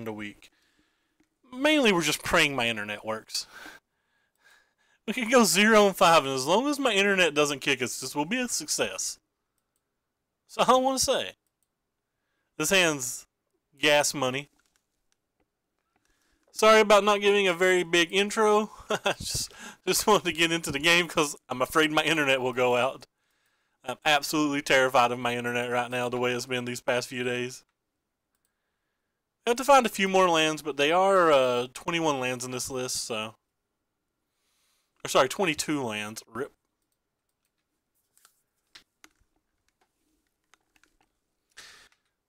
a week. Mainly, we're just praying my internet works. We can go 0 and 5, and as long as my internet doesn't kick us, this will be a success. That's all I want to say. This hand's gas money. Sorry about not giving a very big intro. I just wanted to get into the game because I'm afraid my internet will go out. I'm absolutely terrified of my internet right now, the way it's been these past few days. I have to find a few more lands, but they are 21 lands in this list, so... Or sorry, 22 lands. Rip.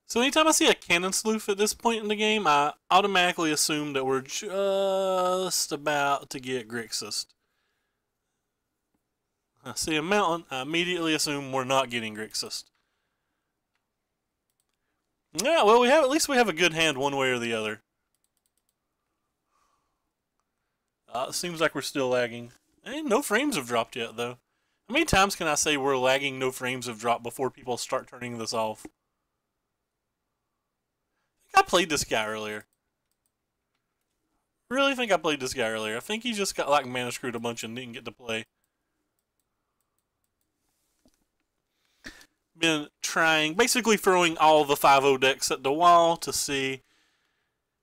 So anytime I see a cannon sleuth at this point in the game, I automatically assume that we're just about to get Grixis. I see a mountain, I immediately assume we're not getting Grixis. Yeah, well, at least we have a good hand one way or the other. It seems like we're still lagging. Hey, no frames have dropped yet, though. How many times can I say we're lagging, no frames have dropped before people start turning this off? I think I played this guy earlier. Really think I played this guy earlier. I think he just got like mana screwed a bunch and didn't get to play. Been trying, basically throwing all the 5-0 decks at the wall to see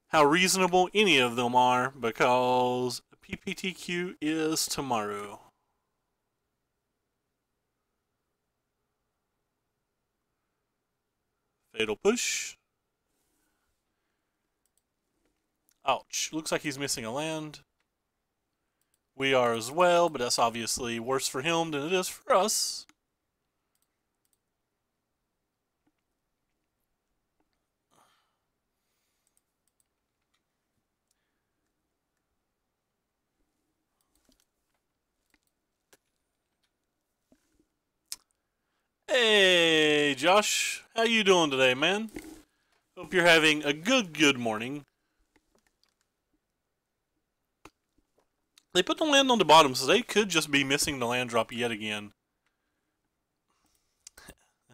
how reasonable any of them are, because PPTQ is tomorrow. Fatal push. Ouch. Looks like he's missing a land. We are as well, but that's obviously worse for him than it is for us. Hey, Josh. How you doing today, man? Hope you're having a good morning. They put the land on the bottom, so they could just be missing the land drop yet again.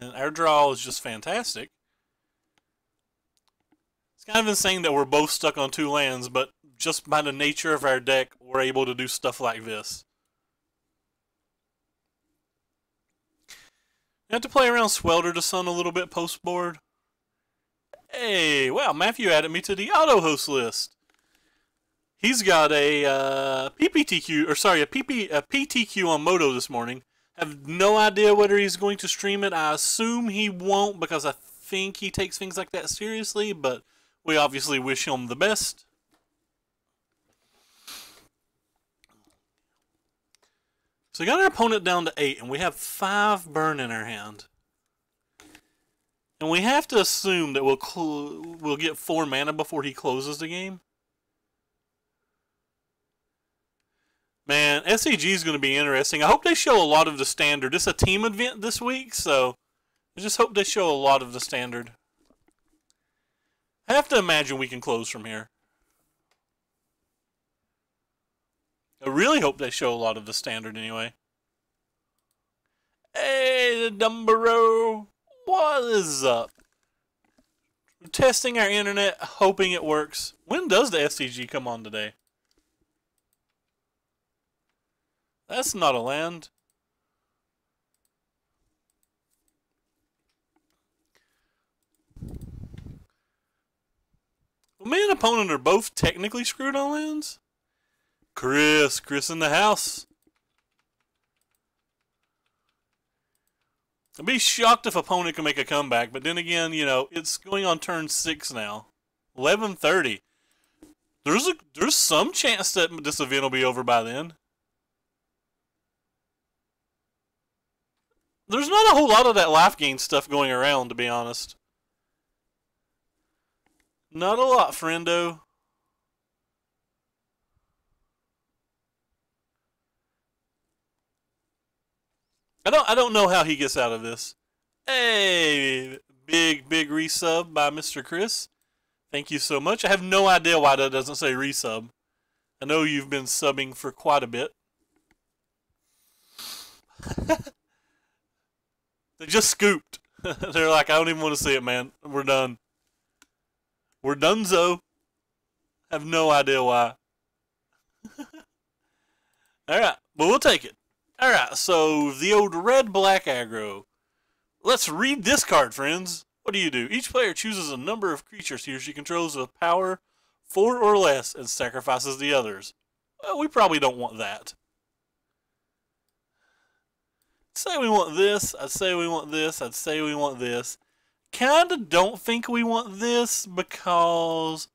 And our draw is just fantastic. It's kind of insane that we're both stuck on 2 lands, but just by the nature of our deck, we're able to do stuff like this. I have to play around Swelter the Sun a little bit post-board. Hey, wow, Matthew added me to the auto-host list. He's got a PPTQ, or sorry, a PTQ on Moto this morning. I have no idea whether he's going to stream it. I assume he won't because I think he takes things like that seriously, but we obviously wish him the best. So we got our opponent down to 8, and we have 5 burn in our hand. And we have to assume that we'll get 4 mana before he closes the game. Man, SAG is going to be interesting. I hope they show a lot of the standard. It's a team event this week, so I just hope they show a lot of the standard. I have to imagine we can close from here. I really hope they show a lot of the standard anyway. Hey, the Dumbero. What is up? We're testing our internet, hoping it works. When does the SCG come on today? That's not a land. Well, me and opponent are both technically screwed on lands. Chris in the house. I'd be shocked if opponent can make a comeback, but then again, you know, it's going on turn 6 now. 11:30. There's some chance that this event will be over by then. There's not a whole lot of that life gain stuff going around, to be honest. Not a lot, friendo. I don't know how he gets out of this. Hey, big resub by Mr. Chris. Thank you so much. I have no idea why that doesn't say resub. I know you've been subbing for quite a bit. They just scooped. They're like, I don't even want to see it, man. We're done. We're donezo. I have no idea why. Alright, but we'll take it. Alright, so the old red-black aggro. Let's read this card, friends. What do you do? Each player chooses a number of creatures he or she controls with power 4 or less and sacrifices the others. Well, we probably don't want that. Say we want this, I'd say we want this, I'd say we want this. Kinda don't think we want this because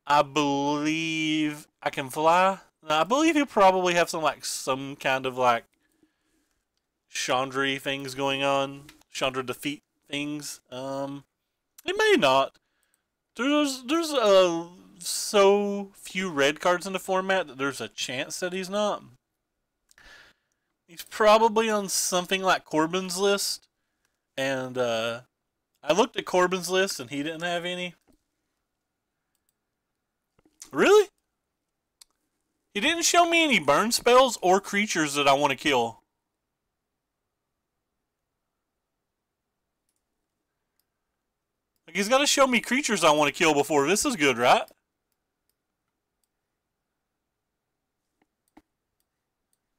I believe I can fly. Now, I believe he'll probably have some kind of Chandra things going on. Chandra defeat things. He may not. There's so few red cards in the format that there's a chance that he's not. He's probably on something like Corbin's list. And I looked at Corbin's list and he didn't have any. Really? He didn't show me any burn spells or creatures that I want to kill. Like, he's got to show me creatures I want to kill before this is good, right?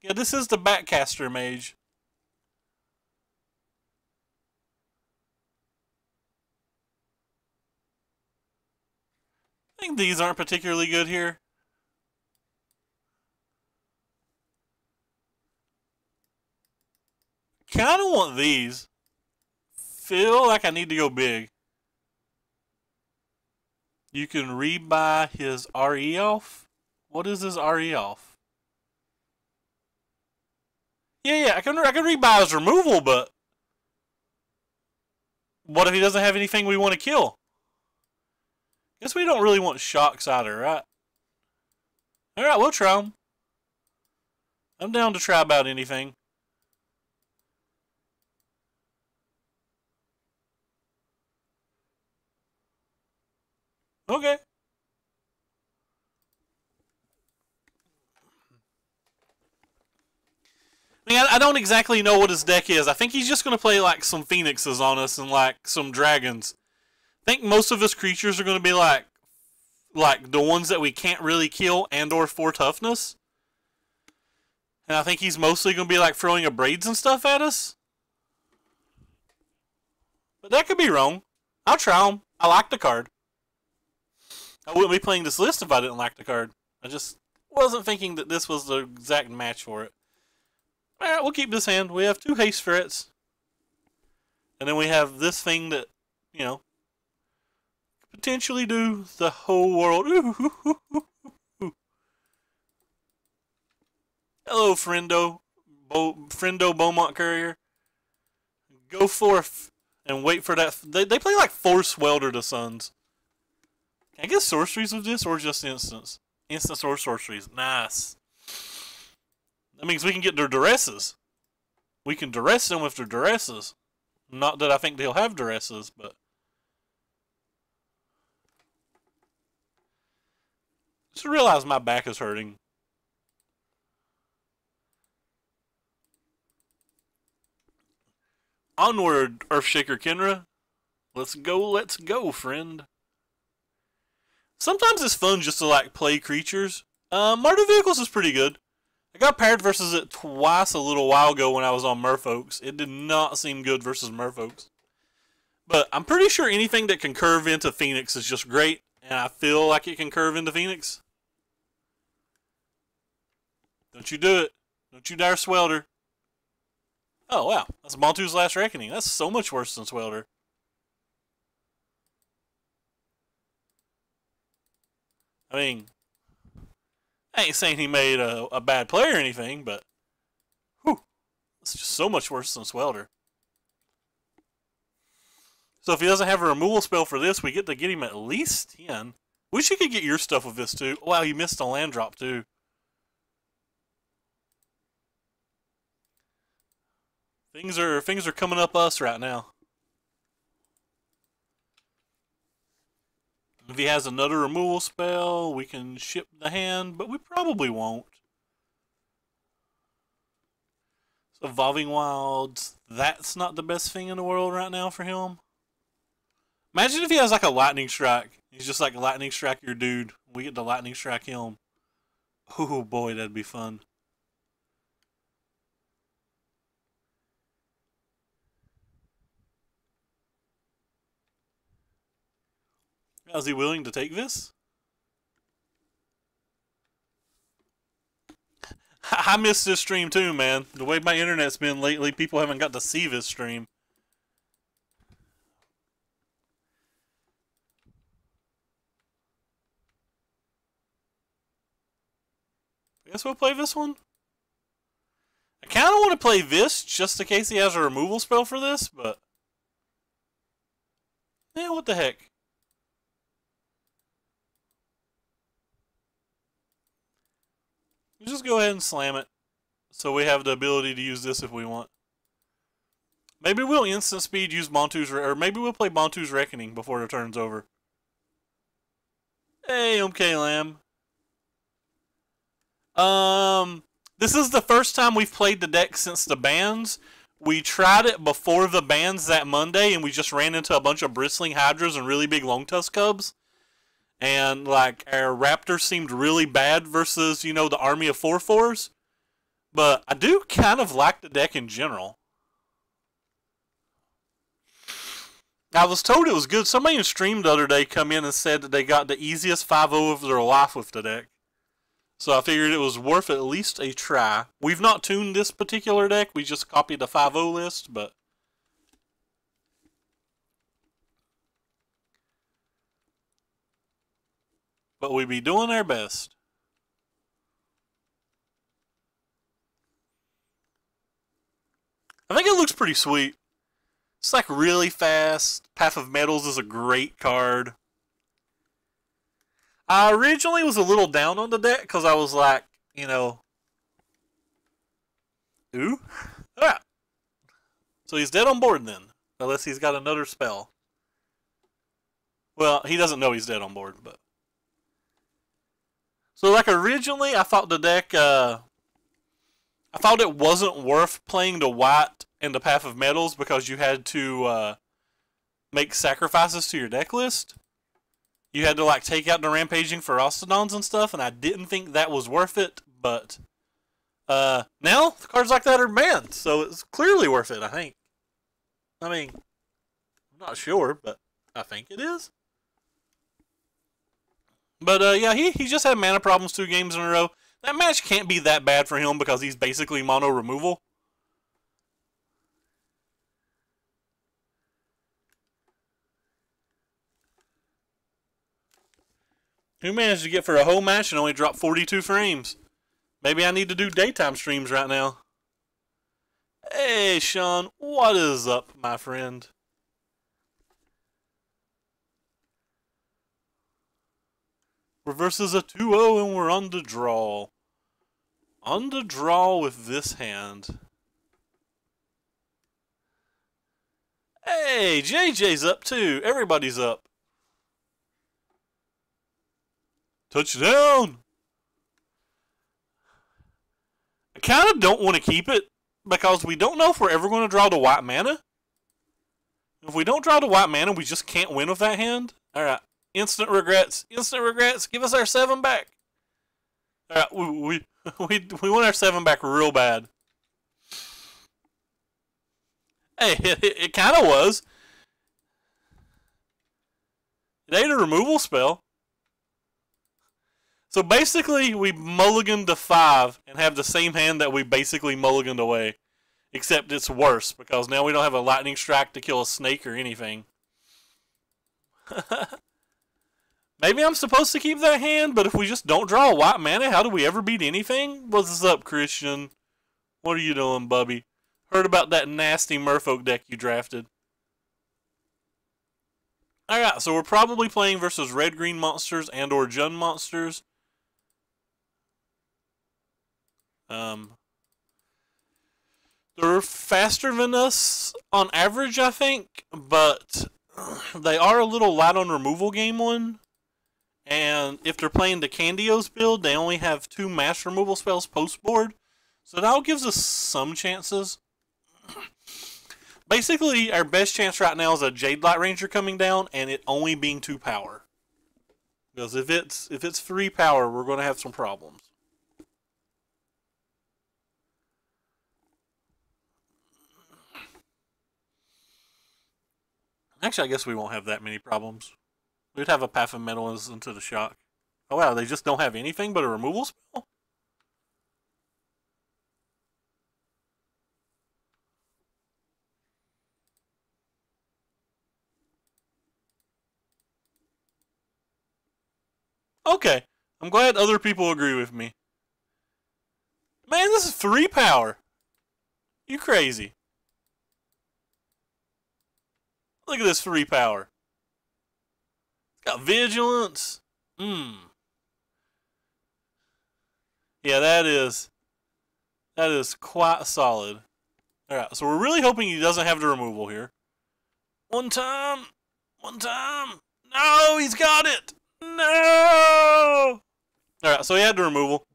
Yeah, this is the Backcaster Mage. I think these aren't particularly good here. Kind of want these. Feel like I need to go big. You can rebuy his RE off. What is his RE off? Yeah, I can rebuy his removal, but what if he doesn't have anything we want to kill? Guess we don't really want shocks either, right? Alright, we'll try them. I'm down to try about anything. Okay. I mean, I don't exactly know what his deck is. I think he's just going to play some phoenixes on us and some dragons. I think most of his creatures are going to be like the ones that we can't really kill and or 4 toughness. And I think he's mostly going to be throwing braids and stuff at us. But that could be wrong. I'll try him. I like the card. I wouldn't be playing this list if I didn't like the card. I just wasn't thinking that this was the exact match for it. Alright, we'll keep this hand. We have 2 haste threats. And then we have this thing that, potentially do the whole world. Hello, friendo. Friendo Beaumont Courier. Go forth and wait for that. They play 4 Swelter to Suns. Can I get sorceries with this or just instants? Instants or sorceries. Nice. That means we can get their duresses. We can duress them with their duresses. Not that I think they'll have duresses, but just realize my back is hurting. Onward, Earthshaker Kenra. Let's go, friend. Sometimes it's fun just to play creatures. Martyr Vehicles is pretty good. I got paired versus it twice a little while ago when I was on Merfolks. It did not seem good versus Merfolks. But I'm pretty sure anything that can curve into Phoenix is just great. And I feel like it can curve into Phoenix. Don't you do it. Don't you dare Swelter. Oh, wow. That's Montu's Last Reckoning. That's so much worse than Swelter. I mean, I ain't saying he made a bad play or anything, but whew, it's just so much worse than Swelter. So if he doesn't have a removal spell for this, we get to get him at least 10. Wish you could get your stuff with this too. Wow, you missed a land drop too. Things are coming up us right now. If he has another removal spell, we can ship the hand, but we probably won't. So Evolving Wilds, that's not the best thing in the world right now for him. Imagine if he has like a lightning strike. He's just like lightning strike your dude. We get to lightning strike him. Oh boy, that'd be fun. Is he willing to take this? I missed this stream too, man. The way my internet's been lately, people haven't got to see this stream. I guess we'll play this one. I kind of want to play this just in case he has a removal spell for this, but... yeah, what the heck. Just go ahead and slam it. So we have the ability to use this if we want. Maybe we'll instant speed use Montu's... or maybe we'll play Montu's Reckoning before the turn's over. Hey, MK Lamb. This is the first time we've played the deck since the bans. We tried it before the bans that Monday, and we just ran into a bunch of bristling hydras and really big long tusk cubs. And, like, our raptors seemed really bad versus, you know, the army of 4/4s. But I do kind of like the deck in general. I was told it was good. Somebody in stream the other day come in and said that they got the easiest 5-0 of their life with the deck. So I figured it was worth at least a try. We've not tuned this particular deck. We just copied the 5-0 list, but... but we be doing our best. I think it looks pretty sweet. It's like really fast. Path of Mettles is a great card. I originally was a little down on the deck because I was like, you know... ooh? Ah. So he's dead on board then. Unless he's got another spell. Well, he doesn't know he's dead on board, but... so, like, originally, I thought the deck, I thought it wasn't worth playing the white and the Path of Mettles because you had to, make sacrifices to your deck list. You had to, like, take out the Rampaging Ferocitons and stuff, and I didn't think that was worth it, but, now, cards like that are banned, so it's clearly worth it, I think. I mean, I'm not sure, but I think it is. But, yeah, he just had mana problems 2 games in a row. That match can't be that bad for him because he's basically mono removal. Who managed to get for a whole match and only drop 42 frames? Maybe I need to do daytime streams right now. Hey, Sean, what is up, my friend? Reverses a 2-0 and we're on the draw. On the draw with this hand. Hey, JJ's up too. Everybody's up. Touchdown! I kind of don't want to keep it because we don't know if we're ever going to draw the white mana. If we don't draw the white mana, we just can't win with that hand. Alright. Instant regrets. Instant regrets. Give us our 7 back. Alright, we want our 7 back real bad. Hey, it kind of was. It ain't a removal spell. So basically, we mulliganed to 5 and have the same hand that we basically mulliganed away. Except it's worse, because now we don't have a lightning strike to kill a snake or anything. Maybe I'm supposed to keep that hand, but if we just don't draw a white mana, how do we ever beat anything? What's up, Christian? What are you doing, bubby? Heard about that nasty Merfolk deck you drafted. Alright, so we're probably playing versus red-green monsters and or Jund monsters. They're faster than us on average, I think, but they are a little light on removal game 1. And if they're playing the Candios build, they only have 2 mass removal spells post board. So that gives us some chances. Basically, our best chance right now is a Jade Light Ranger coming down and it only being 2 power. Because if it's 3 power, we're going to have some problems. Actually, I guess we won't have that many problems. We'd have a Path of Mettles into the shock. Oh wow, they just don't have anything but a removal spell? Okay, I'm glad other people agree with me. Man, this is 3 power. You crazy. Look at this 3 power. It's got vigilance. Yeah, that is quite solid. Alright, so we're really hoping he doesn't have the removal here. One time. No, he's got it. No. Alright, so he had the removal.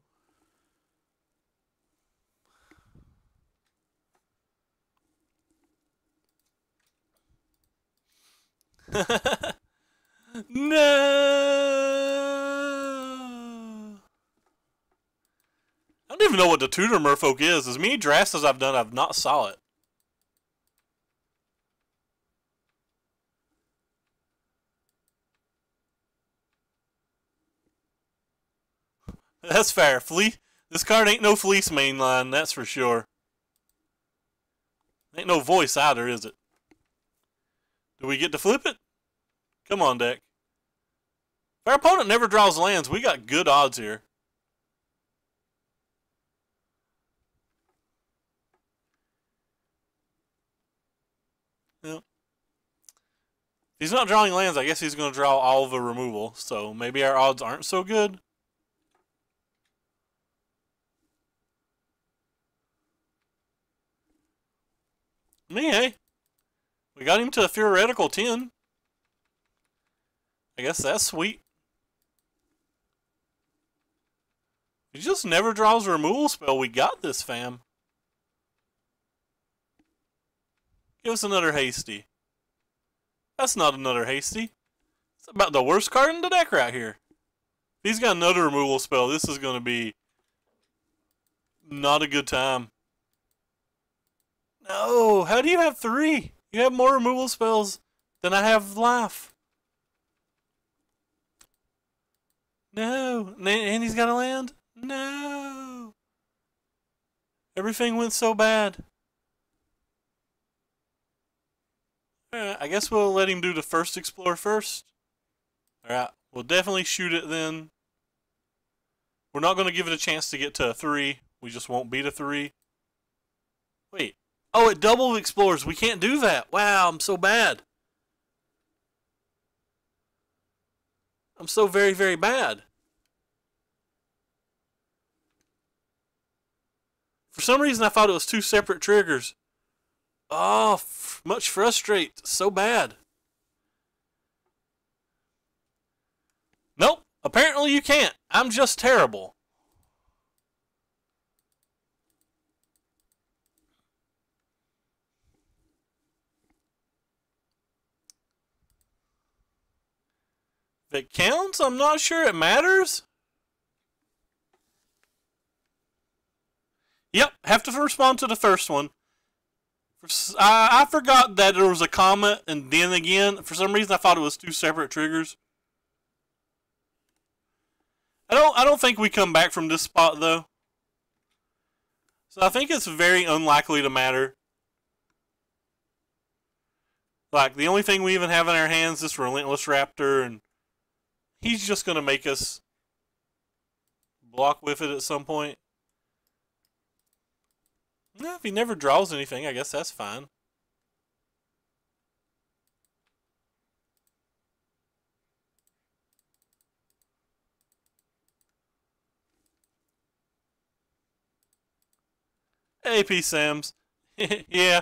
No. I don't even know what the Tutor Merfolk is. As many drafts as I've done, I've not saw it. That's fair. This card ain't no Fleece mainline, that's for sure. Ain't no voice either, is it? Do we get to flip it? Come on, deck. If our opponent never draws lands, we got good odds here. Yep. If he's not drawing lands, I guess he's going to draw all of the removal, so maybe our odds aren't so good. Hey. We got him to a theoretical 10. I guess that's sweet. He just never draws a removal spell. We got this, fam. Give us another hasty. That's not another hasty. It's about the worst card in the deck right here. If he's got another removal spell, this is going to be not a good time. No, how do you have 3? You have more removal spells than I have life. No, and he's got a land? No. Everything went so bad. Alright, I guess we'll let him do the first explore first. Alright, we'll definitely shoot it then. We're not going to give it a chance to get to a 3. We just won't beat a 3. Wait. Oh, it double explores. We can't do that. Wow, I'm so bad. I'm so very, very bad. For some reason, I thought it was 2 separate triggers. Oh, much frustrate. So bad. Nope. Apparently you can't. I'm just terrible. If it counts, I'm not sure it matters. Yep, have to respond to the first one. I forgot that there was a comma and then again. For some reason, I thought it was 2 separate triggers. I don't think we come back from this spot though. So I think it's very unlikely to matter. Like the only thing we even have in our hands is this Relentless Raptor, and he's just gonna make us block with it at some point. Yeah, if he never draws anything, I guess that's fine. Hey, P. Sams. Yeah.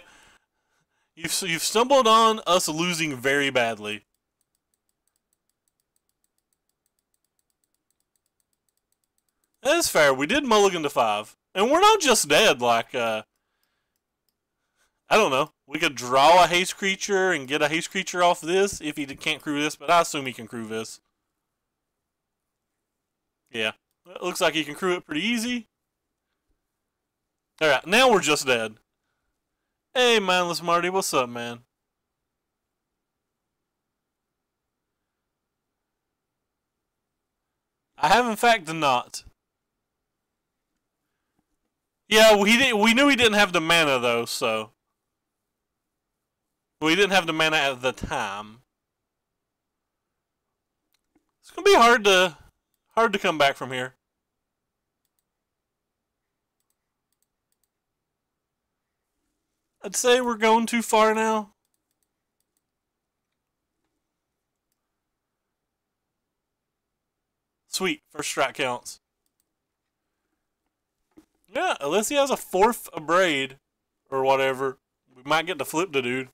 You've stumbled on us losing very badly. That's fair. We did mulligan to 5. And we're not just dead, like, I don't know. We could draw a haste creature and get a haste creature off this if he can't crew this, but I assume he can crew this. Yeah. It looks like he can crew it pretty easy. Alright, now we're just dead. Hey, Mindless Marty, what's up, man? I have, in fact, not. Yeah, we knew he didn't have the mana, though, so... We didn't have the mana at the time. It's gonna be hard to come back from here. I'd say we're going too far now. Sweet, first strike counts. Yeah, unless he has a 4th Abrade or whatever, we might get to flip the dude.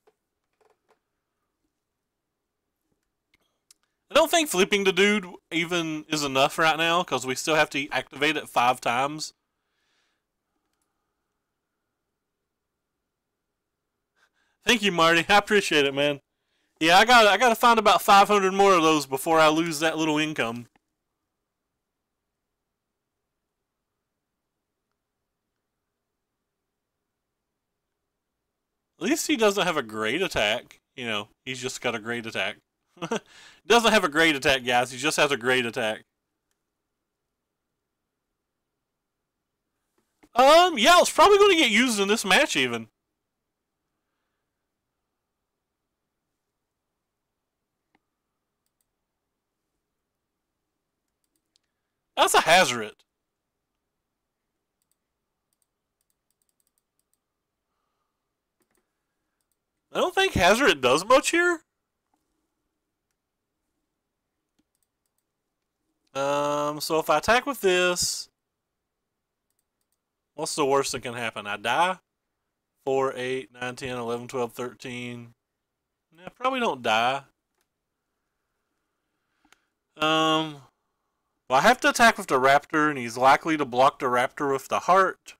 I don't think flipping the dude even is enough right now because we still have to activate it 5 times. Thank you, Marty. I appreciate it, man. Yeah, I gotta find about 500 more of those before I lose that little income. At least he doesn't have a great attack. You know, he's just got a great attack. Doesn't have a great attack, guys. He just has a great attack. Yeah, it's probably going to get used in this match even. That's a Hazard. I don't think Hazard does much here. So if I attack with this, what's the worst that can happen? I die? 4, 8, 9, 10, 11, 12, 13. I probably don't die. Well, I have to attack with the Raptor, and he's likely to block the Raptor with the Heart.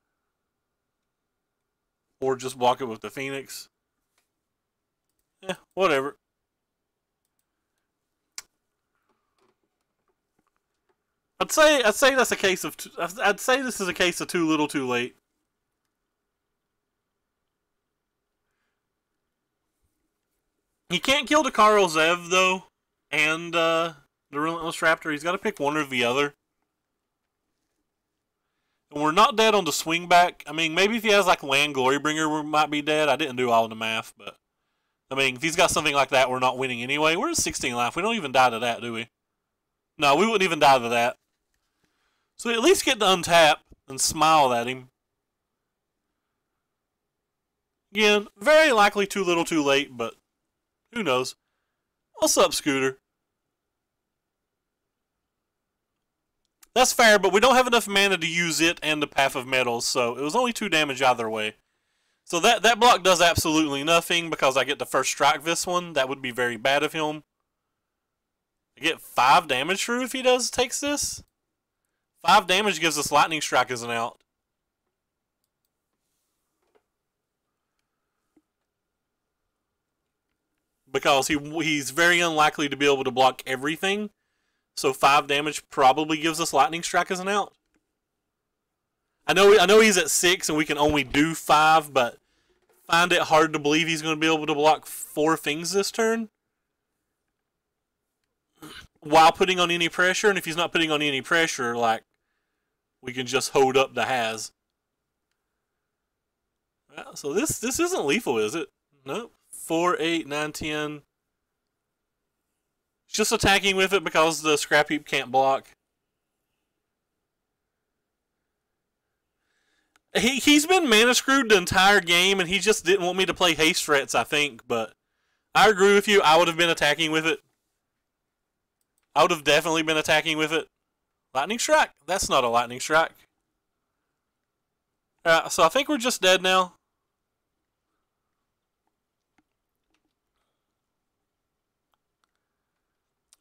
Or just block it with the Phoenix. Yeah, whatever. I'd say that's a case of I'd say this is a case of too little, too late. He can't kill the Karl Zev though, and the Relentless Raptor. He's got to pick one or the other. And we're not dead on the swing back. I mean, maybe if he has like Land Glorybringer, we might be dead. I didn't do all the math, but I mean, if he's got something like that, we're not winning anyway. We're at 16 life. We don't even die to that, do we? No, we wouldn't even die to that. So we at least get to untap and smile at him. Again, very likely too little too late, but who knows. What's up, Scooter? That's fair, but we don't have enough mana to use it and the Path of Mettles, so it was only 2 damage either way. So that block does absolutely nothing because I get to first strike this one. That would be very bad of him. I get 5 damage through if he takes this. 5 damage gives us Lightning Strike as an out. Because he's very unlikely to be able to block everything. So 5 damage probably gives us Lightning Strike as an out. I know he's at 6 and we can only do 5, but find it hard to believe he's going to be able to block 4 things this turn. While putting on any pressure, and if he's not putting on any pressure, like, we can just hold up the Haz. Well, so this isn't lethal, is it? Nope. 4, 8, 9, 10. It's just attacking with it because the Scrap Heap can't block. He's been mana screwed the entire game, and he just didn't want me to play haste threats, I think. But I agree with you. I would have been attacking with it. I would have definitely been attacking with it. Lightning Strike? That's not a Lightning Strike. Alright, so I think we're just dead now.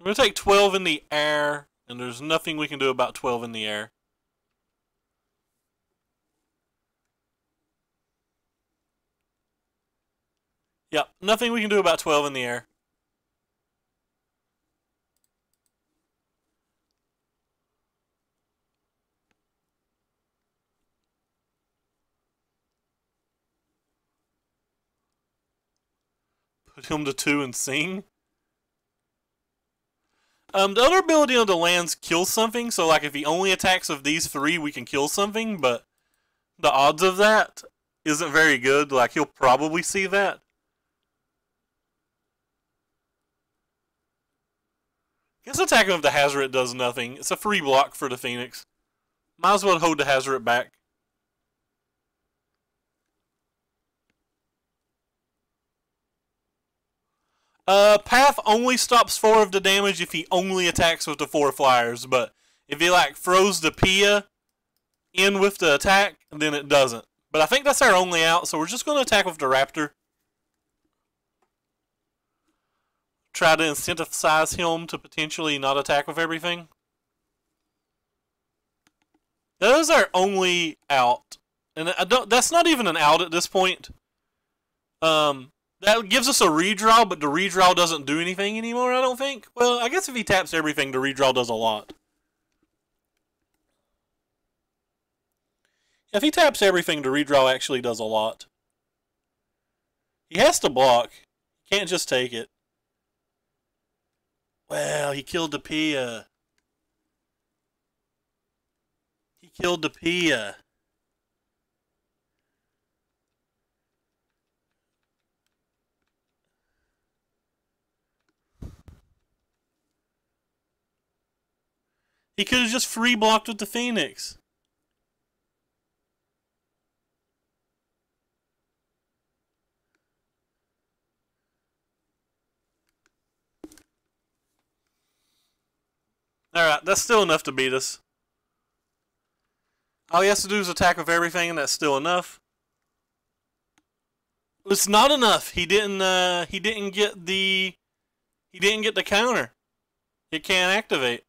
I'm going to take 12 in the air, and there's nothing we can do about 12 in the air. Yep, nothing we can do about 12 in the air. Put him to 2 and sing. The other ability on the lands kills something, so like if he only attacks of these 3, we can kill something, but the odds of that isn't very good. Like, he'll probably see that. Guess attacking with the Hazoret does nothing. It's a free block for the Phoenix. Might as well hold the Hazoret back. Path only stops 4 of the damage if he only attacks with the 4 flyers, but if he like throws the Pia in with the attack, then it doesn't. But I think that's our only out, so we're just going to attack with the Raptor. Try to incentivize him to potentially not attack with everything. That is our only out. And that's not even an out at this point. That gives us a redraw, but the redraw doesn't do anything anymore, I don't think. Well, I guess if he taps everything, the redraw does a lot. If he taps everything, the redraw actually does a lot. He has to block. He can't just take it. Well, he killed the Pia. He killed the Pia. He could have just free blocked with the Phoenix. Alright, that's still enough to beat us. All he has to do is attack with everything, and that's still enough. It's not enough. He didn't get the counter. It can't activate.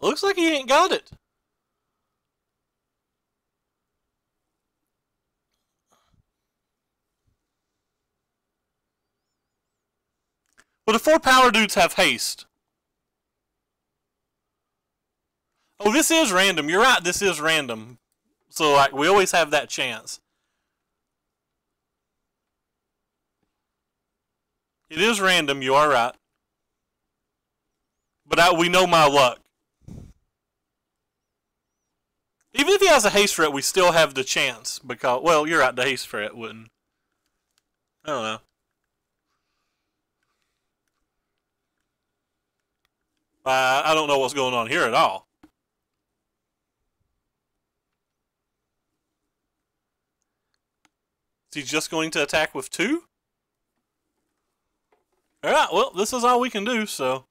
Looks like he ain't got it. Well, the 4 power dudes have haste. Oh, this is random. You're right, this is random. So, like, we always have that chance. It is random, you are right. But we know my luck. Even if he has a haste threat, we still have the chance. Because, well, you're right, the haste threat wouldn't. I don't know. I don't know what's going on here at all. Is he just going to attack with 2? Alright, well, this is all we can do, so.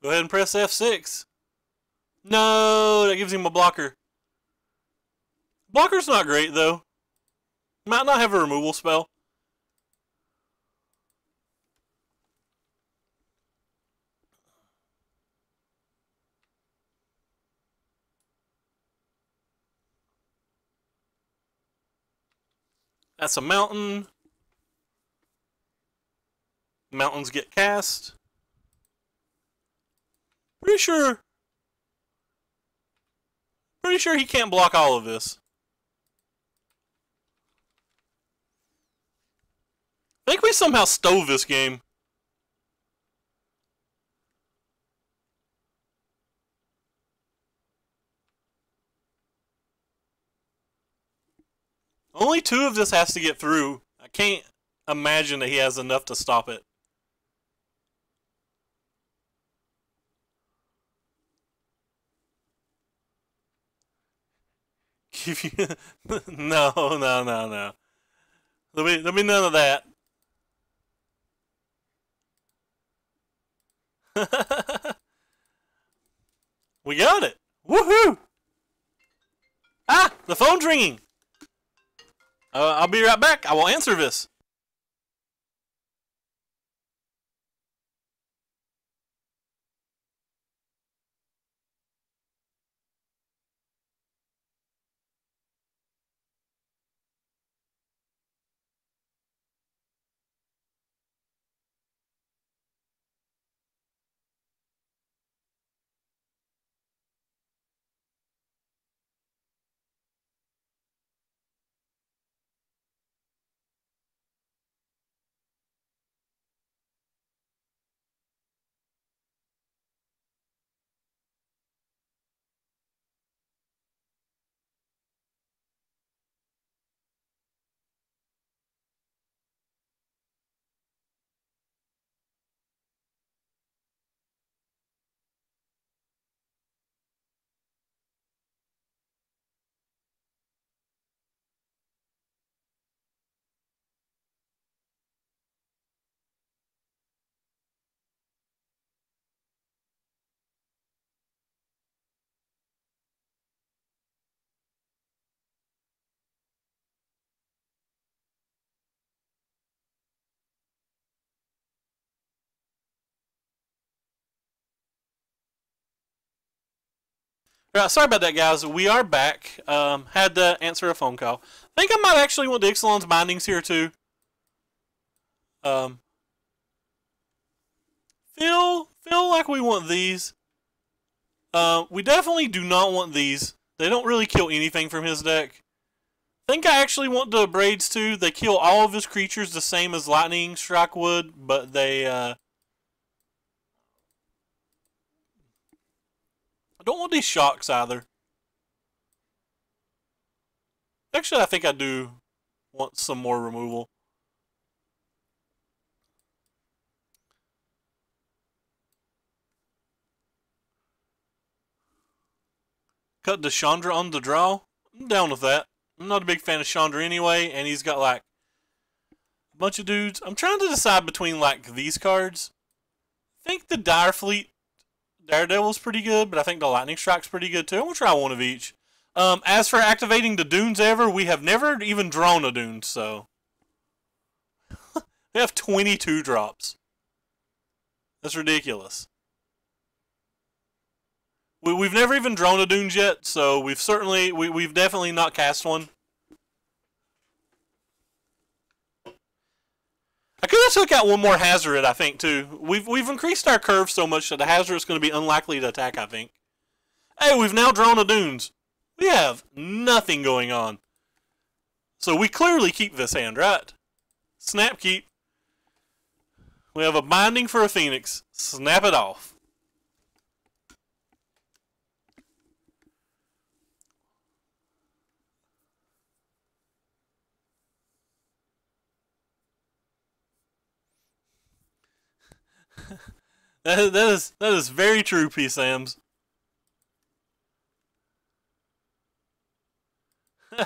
Go ahead and press F6. No, that gives him a blocker. Blocker's not great, though. Might not have a removal spell. That's a mountain. Mountains get cast. Pretty sure he can't block all of this. I think we somehow stole this game. Only 2 of this has to get through. I can't imagine that he has enough to stop it. Give you no. There'll be none of that. We got it. Woohoo! Ah, the phone's ringing. I'll be right back. I will answer this. Right, sorry about that, guys. We are back. Had to answer a phone call. I think I might actually want the Ixalan's bindings here too. Um, feel like we want these. We definitely do not want these. They don't really kill anything from his deck. I think I actually want the braids too. They kill all of his creatures the same as lightning strike would, but they I don't want these shocks either. Actually, I think I do want some more removal. Cut the Chandra on the draw. I'm down with that. I'm not a big fan of Chandra anyway, and he's got like a bunch of dudes. I'm trying to decide between like these cards. I think the Dire Fleet Daredevil's pretty good, but I think the Lightning Strike's pretty good too. I'm gonna try one of each. As for activating the Dunes ever, we have never even drawn a Dune, so we have 22 drops. That's ridiculous. We've never even drawn a Dunes yet, so we've definitely not cast one. I could have took out one more Hazard, I think, too. We've increased our curve so much that the Hazard is going to be unlikely to attack, I think. Hey, we've now drawn a Dunes. We have nothing going on. So we clearly keep this hand, right? Snap keep. We have a binding for a Phoenix. Snap it off. That is very true, P. Sams. I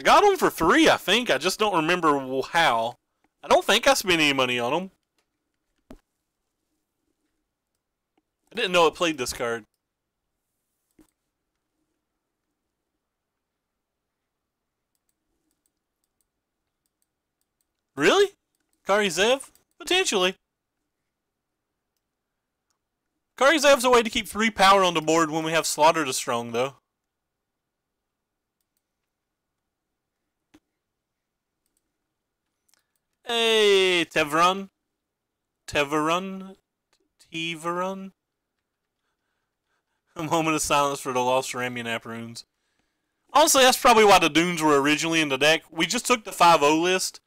got them for 3, I think. I just don't remember how. I don't think I spent any money on them. I didn't know it played this card. Really? Karizev? Potentially. Karizev's a way to keep 3 power on the board when we have Slaughter to Strong, though. Hey, Teveron. Teveron? Teveron? A moment of silence for the lost Ramunap runes. Honestly, that's probably why the Dunes were originally in the deck. We just took the 5-0 list,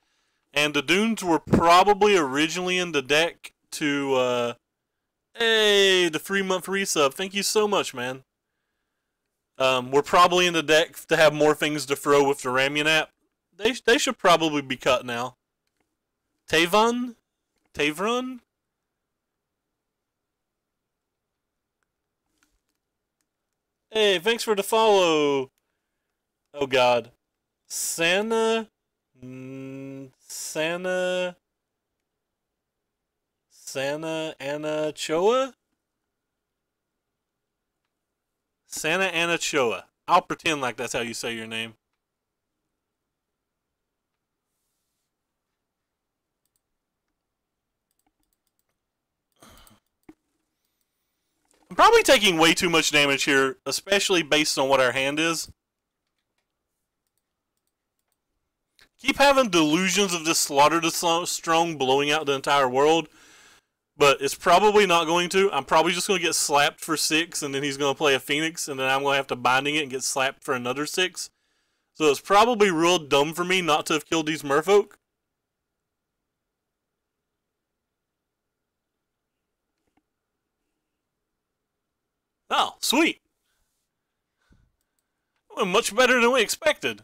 and the Dunes were probably originally in the deck to, hey, the 3-month resub. Thank you so much, man. We're probably in the deck to have more things to throw with the Ramunap. They should probably be cut now. Tavon? Tavron? Hey, thanks for the follow. Oh god. Santa Anachoa? Santa Anachoa. I'll pretend like that's how you say your name. I'm probably taking way too much damage here, especially based on what our hand is. Keep having delusions of this Slaughter to Strong blowing out the entire world, but it's probably not going to. I'm probably just going to get slapped for 6, and then he's going to play a Phoenix, and then I'm going to have to binding it and get slapped for another 6. So it's probably real dumb for me not to have killed these merfolk. Oh, sweet. Well, much better than we expected.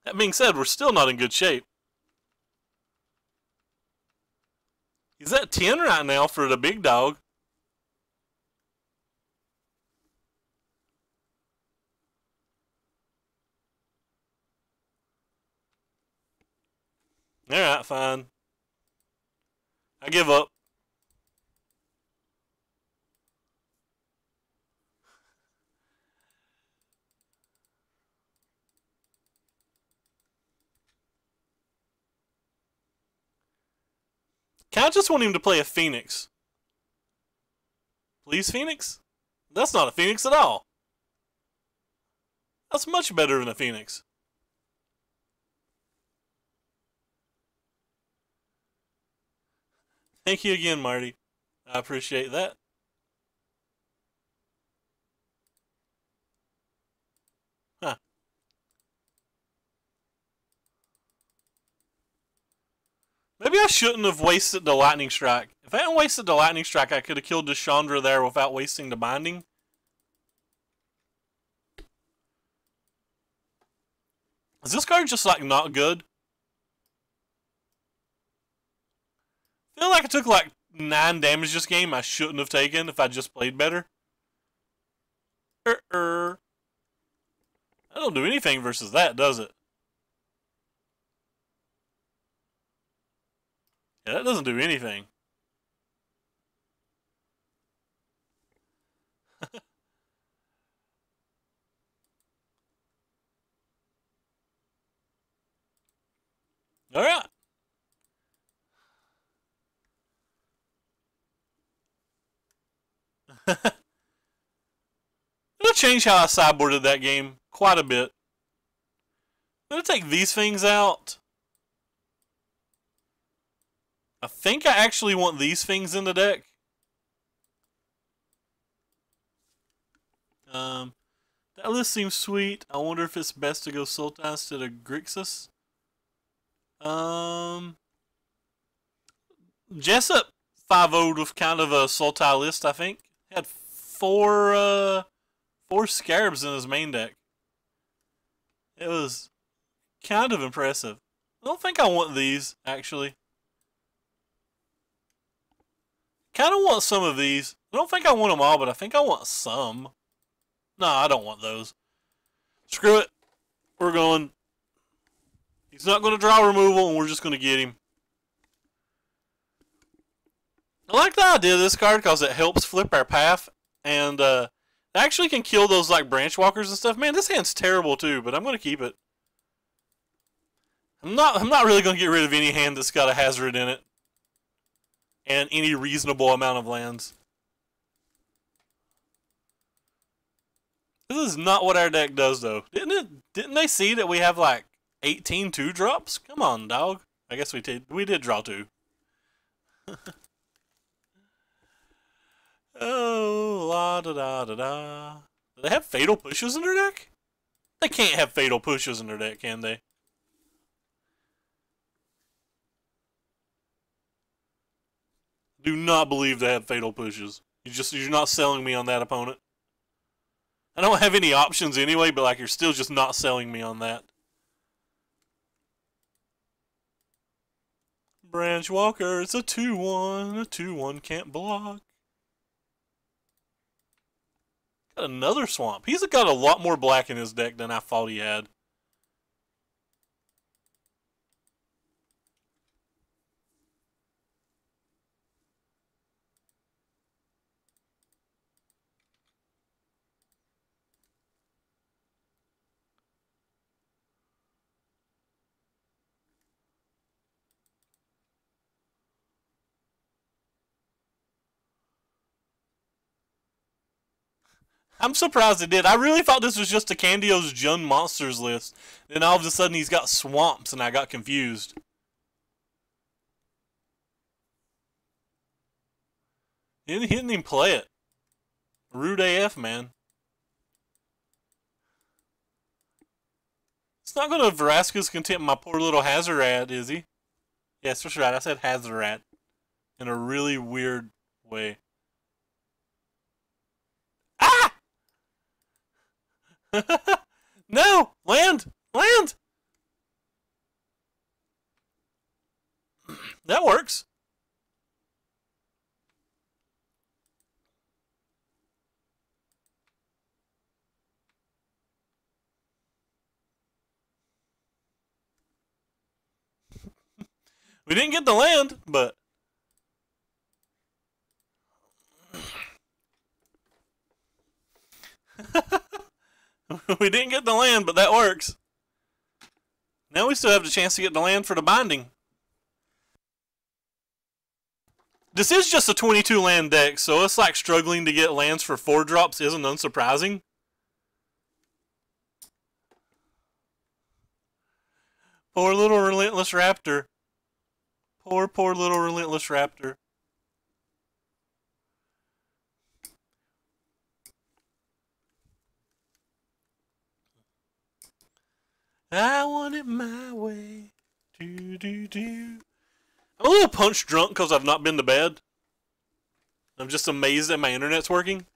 That being said, we're still not in good shape. He's at 10 right now for the big dog. Alright, fine. I give up. Kinda just want him to play a Phoenix. Please, Phoenix? That's not a Phoenix at all. That's much better than a Phoenix. Thank you again, Marty. I appreciate that. Huh. Maybe I shouldn't have wasted the lightning strike. If I hadn't wasted the lightning strike, I could have killed the Chandra there without wasting the binding. Is this card just like not good? I feel like I took like 9 damage this game I shouldn't have taken if I just played better. That don't do anything versus that, does it? Yeah, that doesn't do anything. Alright. It'll change how I sideboarded that game quite a bit. I'm going to take these things out. I think I actually want these things in the deck. That list seems sweet. I wonder if it's best to go Sultai instead of Grixis. Jessup 5-0'd with kind of a Sultai list, I think. Had four Scarabs in his main deck. It was kind of impressive. I don't think I want these, actually. Kind of want some of these. I don't think I want them all, but I think I want some. No, I don't want those. Screw it. We're going. He's not going to draw removal, and we're just going to get him. I like the idea of this card because it helps flip our path, and it actually can kill those like branch walkers and stuff. Man, this hand's terrible too, but I'm going to keep it. I'm not really going to get rid of any hand that's got a hazard in it, and any reasonable amount of lands. This is not what our deck does, though. Didn't they see that we have like 18 2-drops? Come on, dog. I guess we did draw 2. Oh, la da da da da. Do they have fatal pushes in their deck? They can't have fatal pushes in their deck, can they? Do not believe they have fatal pushes. You're not selling me on that, opponent. I don't have any options anyway, but like you're still just not selling me on that. Branch Walker, it's a 2-1. A 2-1 can't block. Got another swamp. He's got a lot more black in his deck than I thought he had. I'm surprised it did. I really thought this was just a Candio's Jund Monsters list. Then all of a sudden he's got swamps and I got confused. He didn't even play it. Rude AF, man. It's not going to Vraska's content my poor little Hazorat, is he? Yes, that's right. I said Hazorat. In a really weird way. Ah! No! Land! Land! That works. We didn't get the land, but... We didn't get the land, but that works. Now we still have the chance to get the land for the binding. This is just a 22 land deck, so it's like struggling to get lands for 4 drops isn't unsurprising. Poor little relentless raptor. Poor little relentless raptor. I want it my way. Do do do. I'm a little punch drunk because I've not been to bed. I'm just amazed that my internet's working.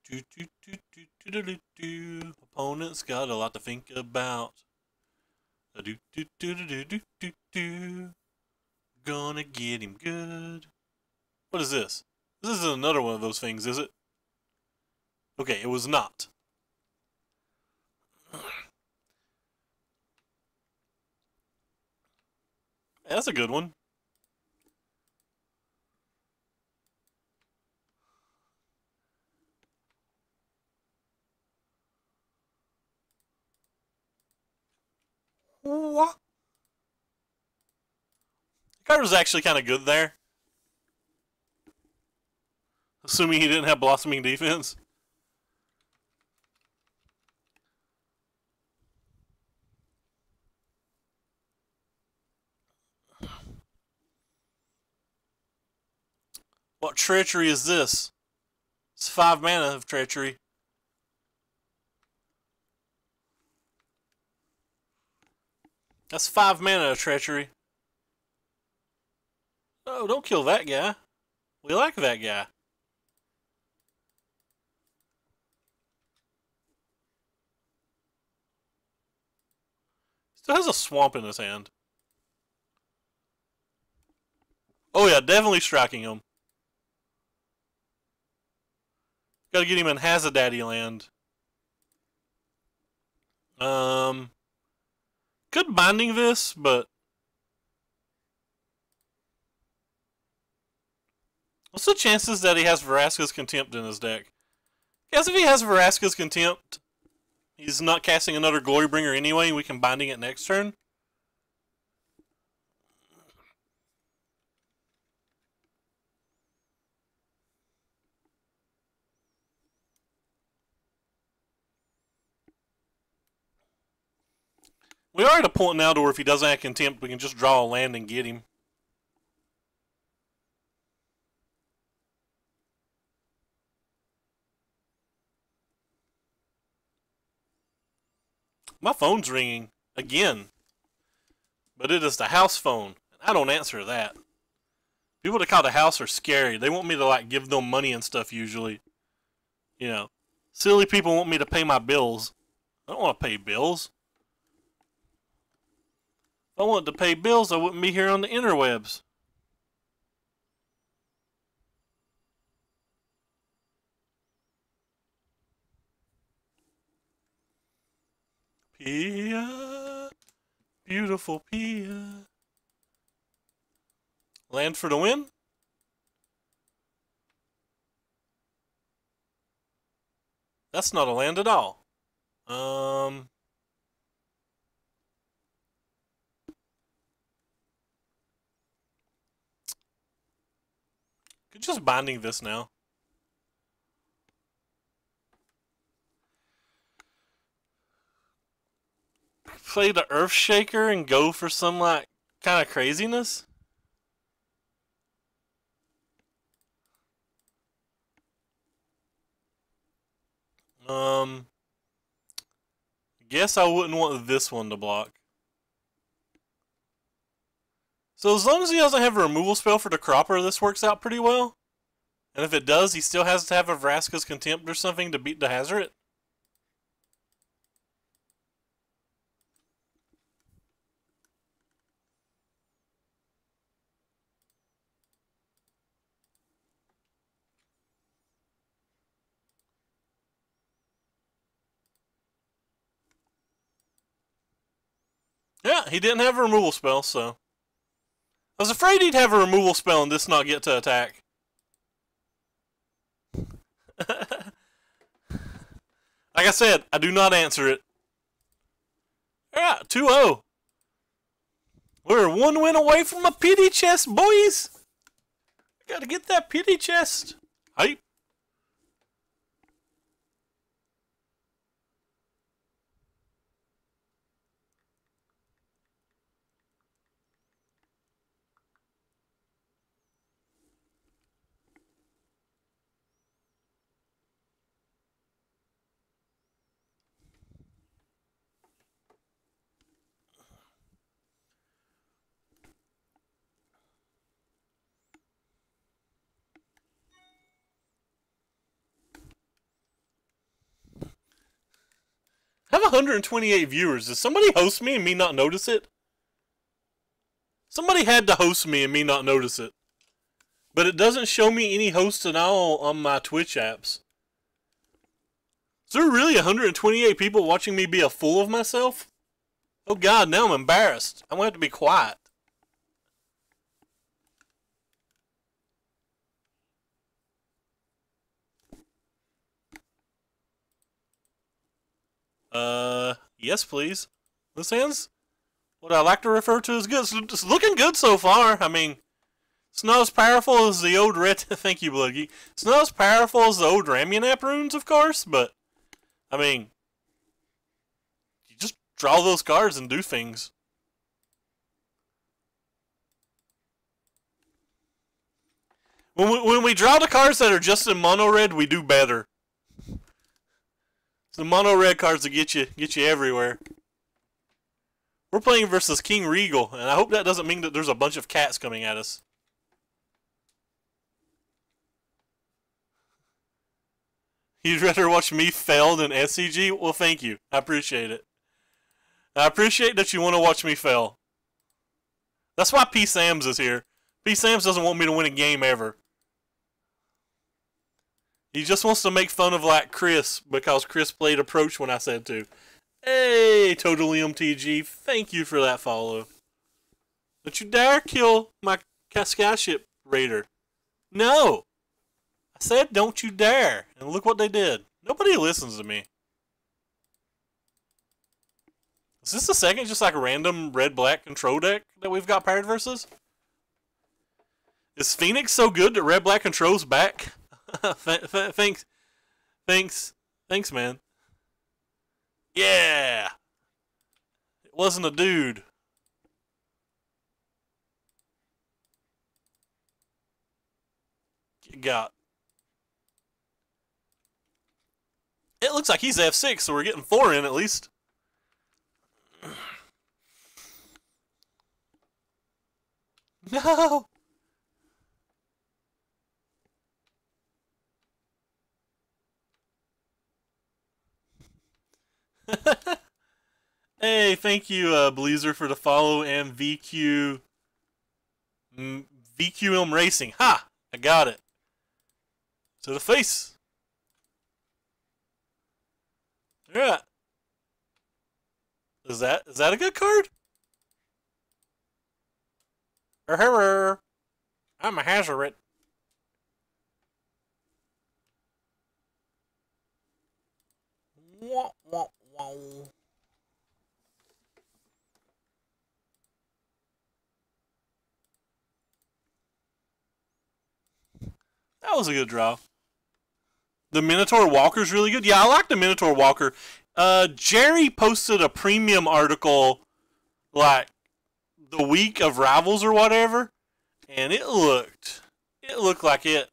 Do, do, do, do, do, do, do, do. Opponent's got a lot to think about. Do, do, do, do, do, do, do, do. Gonna get him good. What is this? This isn't another one of those things, is it? Okay, it was not. That's a good one. What? The card was actually kind of good there. Assuming he didn't have blossoming defense. What treachery is this? It's 5 mana of treachery. That's 5 mana of treachery. Oh, don't kill that guy. We like that guy. Still has a swamp in his hand. Oh yeah, definitely striking him. Gotta get him in Hazadaddy land. Good binding this, but what's the chances that he has Vraska's Contempt in his deck? Guess if he has Vraska's Contempt, he's not casting another Glorybringer anyway, and we can binding it next turn. We are at a point now to where if he doesn't have Contempt, we can just draw a land and get him. My phone's ringing again, but it is the house phone. I don't answer that. People that call the house are scary. They want me to like give them money and stuff usually. You know, silly people want me to pay my bills. I don't want to pay bills. If I wanted to pay bills, I wouldn't be here on the interwebs. Pia, beautiful Pia. Land for the win? That's not a land at all. Could just binding this now. Play the Earth Shaker and go for some like kind of craziness. Guess I wouldn't want this one to block. So as long as he doesn't have a removal spell for the Cropper, this works out pretty well. And if it does, he still has to have a Vraska's Contempt or something to beat the Hazard. Yeah, he didn't have a removal spell, so. I was afraid he'd have a removal spell and this not get to attack. I Like I said, I do not answer it. Alright, 2-0. We're one win away from a pity chest, boys. Gotta get that pity chest. Hype. I have 128 viewers. Does somebody host me and me not notice it? Somebody had to host me and me not notice it. But it doesn't show me any hosts at all on my Twitch apps. Is there really 128 people watching me be a fool of myself? Oh God, now I'm embarrassed. I'm going to have to be quiet. Yes, please. This ends what I like to refer to as good. It's looking good so far. I mean, it's not as powerful as the old red. Thank you, Bloody. It's not as powerful as the old Ramunap runes, of course, but I mean, you just draw those cards and do things. When we draw the cards that are just in mono red, we do better. It's the mono red cards that get you everywhere. We're playing versus King Regal, and I hope that doesn't mean that there's a bunch of cats coming at us. You'd rather watch me fail than SCG? Well, thank you. I appreciate it. I appreciate that you want to watch me fail. That's why P. Sams is here. P. Sams doesn't want me to win a game ever. He just wants to make fun of, like, Chris, because Chris played Approach when I said to. Hey, Totally MTG, thank you for that follow. Don't you dare kill my Skyship Raider. No! I said don't you dare, and look what they did. Nobody listens to me. Is this the second just, like, random red-black control deck that we've got paired versus? Is Phoenix so good that red-black control's back? Thanks. Thanks, man. Yeah! It wasn't a dude. Got. It looks like he's F6, so we're getting 4 in at least. No! Hey, thank you, Bleezer, for the follow, and VQM Racing. Ha! I got it. To the face. Yeah. Is that a good card? I'm a hazard. Wah, wah, wah. That was a good draw. The Minotaur Walker's really good. Yeah, I like the Minotaur Walker. Jerry posted a premium article like the week of Rivals or whatever, and it looked like it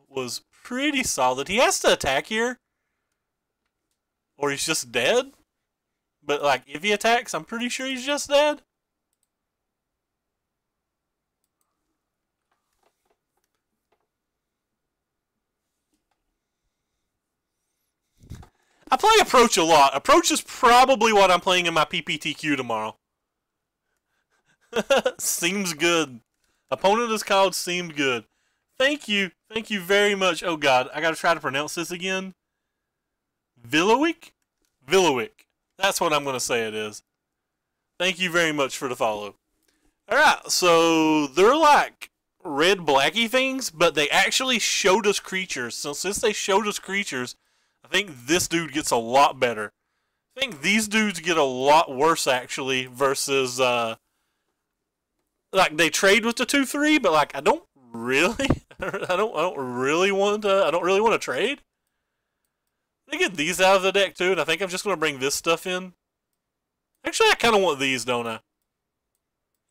was pretty solid. He has to attack here, or he's just dead. But like if he attacks, I'm pretty sure he's just dead. I play Approach a lot. Approach is probably what I'm playing in my PPTQ tomorrow. Seems good. Opponent is called Seemed Good. Thank you. Thank you very much. Oh God, I gotta try to pronounce this again. Vilowick? Vilowick. That's what I'm gonna say it is. Thank you very much for the follow. Alright, so they're like red blacky things, but they actually showed us creatures. So since they showed us creatures, I think this dude gets a lot better. I think these dudes get a lot worse actually versus like they trade with the 2/3, but like I don't really I don't really want to trade. They get these out of the deck too, and I think I'm just gonna bring this stuff in. Actually, I kind of want these, don't I?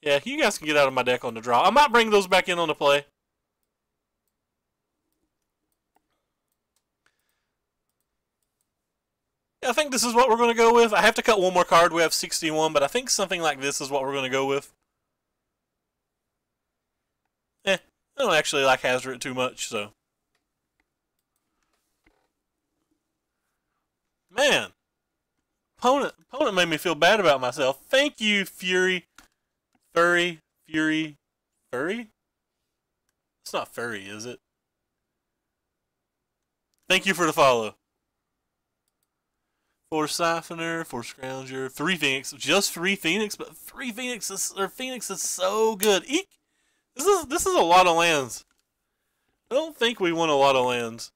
Yeah, you guys can get out of my deck on the draw. I might bring those back in on the play. Yeah, I think this is what we're going to go with. I have to cut one more card. We have 61, but I think something like this is what we're going to go with. I don't actually like Hazard too much, so. Man. Opponent made me feel bad about myself. Thank you, Fury. Furry. It's not furry, is it? Thank you for the follow. 4 Siphoner, 4 Scrounger, 3 Phoenix. Just 3 Phoenix, but 3 Phoenix is so good. Eek! This is a lot of lands. I don't think we want a lot of lands.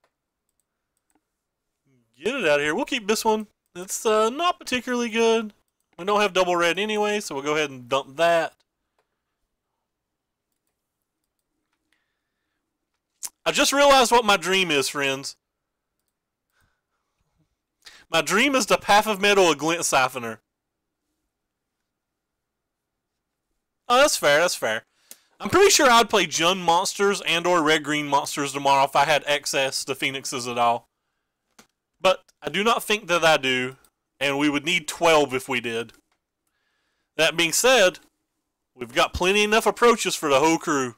Get it out of here. We'll keep this one. It's not particularly good. We don't have double red anyway, so we'll go ahead and dump that. I just realized what my dream is, friends. My dream is to Path of Metal a Glint Siphoner. Oh, that's fair, that's fair. I'm pretty sure I'd play Jund monsters and or red-green monsters tomorrow if I had access to Phoenixes at all. But I do not think that I do, and we would need 12 if we did. That being said, we've got plenty enough approaches for the whole crew.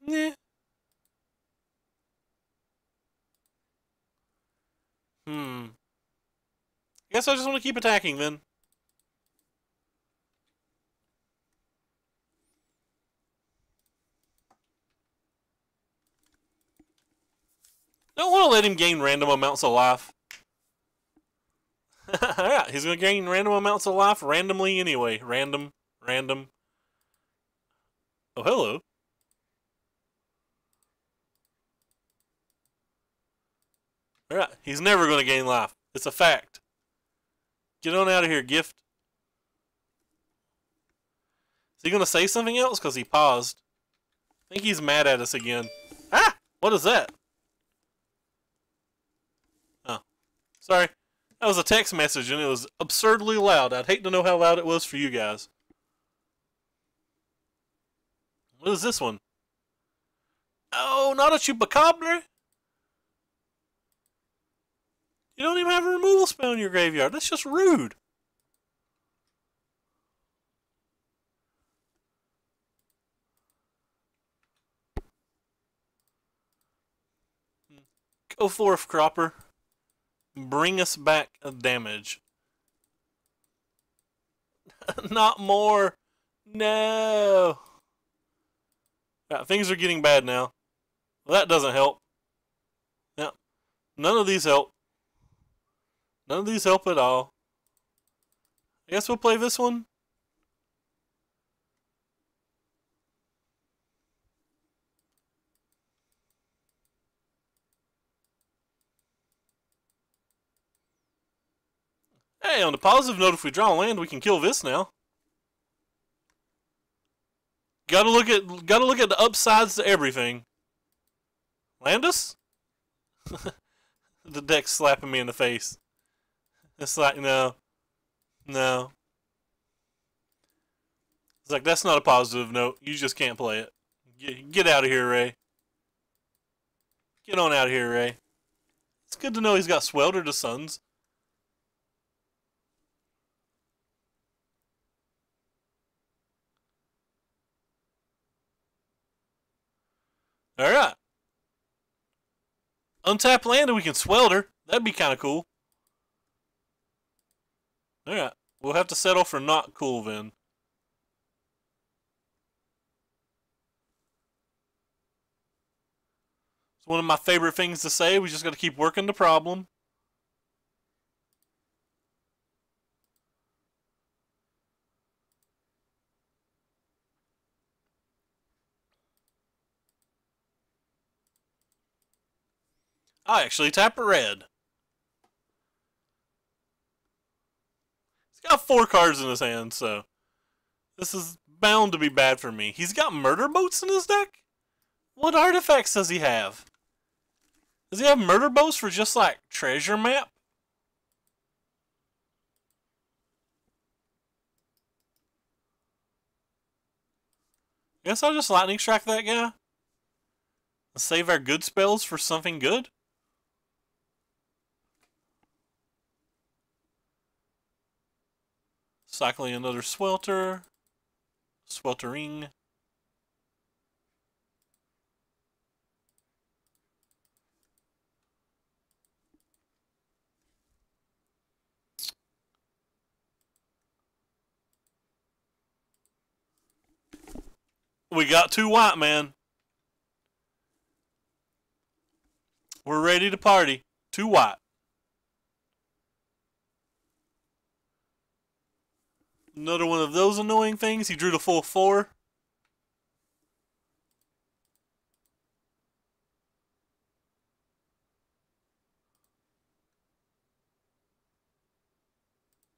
Yeah. Guess I just want to keep attacking then. Don't want to let him gain random amounts of life. Alright, he's going to gain random amounts of life randomly anyway. Random. Oh, hello. Alright, he's never going to gain life. It's a fact. Get on out of here, gift. Is he going to say something else? Because he paused. I think he's mad at us again. Ah! What is that? Oh. Sorry. That was a text message and it was absurdly loud. I'd hate to know how loud it was for you guys. What is this one? Oh, not a chupacabra? You don't even have a removal spell in your graveyard. That's just rude. Go forth, Cropper. Bring us back a damage. Not more. No. Yeah, things are getting bad now. Well, that doesn't help. Yeah. None of these help. None of these help at all. I guess we'll play this one. Hey, on the positive note, if we draw land, we can kill this now. Gotta look at the upsides to everything. Landus? The deck's slapping me in the face. It's like, no. No. It's like, that's not a positive note. You just can't play it. Get out of here, Ray. Get on out of here, Ray. It's good to know he's got Swelter to Suns. Alright. Untap land and we can Swelter. That'd be kind of cool. Alright. We'll have to settle for not cool then. It's one of my favorite things to say. We just got to keep working the problem. I actually tap a red. He's got 4 cards in his hand, so this is bound to be bad for me. He's got murder boats in his deck? What artifacts does he have? Does he have murder boats for just like treasure map? Guess I'll just lightning strike that guy. Save our good spells for something good. Cycling another swelter. Sweltering. We got 2 white, man. We're ready to party. 2 white. Another one of those annoying things. He drew the full 4.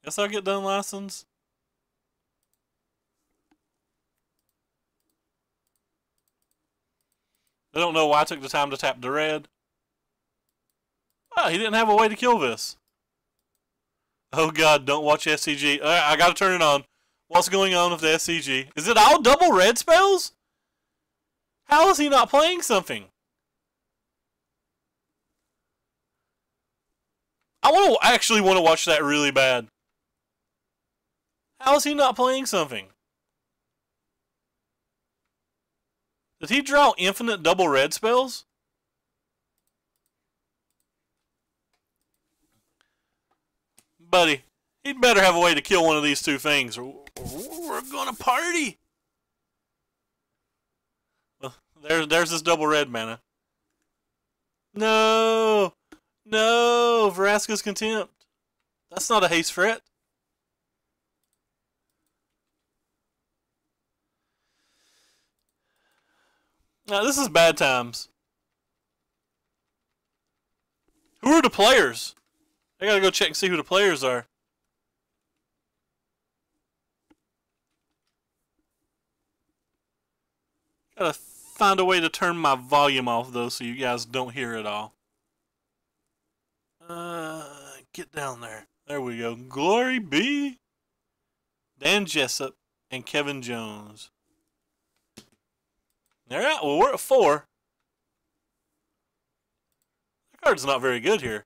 Guess I'll get done license. I don't know why I took the time to tap the red. Oh, he didn't have a way to kill this. Oh god, don't watch SCG. I gotta turn it on. What's going on with the SCG? Is it all double red spells? How is he not playing something? I actually want to watch that really bad. How is he not playing something? Did he draw infinite double red spells? Buddy, he'd better have a way to kill one of these 2 things, or we're gonna party. Well, there's this double red mana. No, no, Vraska's Contempt. That's not a haste threat. Now this is bad times. Who are the players? I gotta go check and see who the players are. Gotta find a way to turn my volume off though so you guys don't hear it all. Get down there. There we go. Glory be Dan Jessup and Kevin Jones. Alright, well we're at 4. That card's not very good here.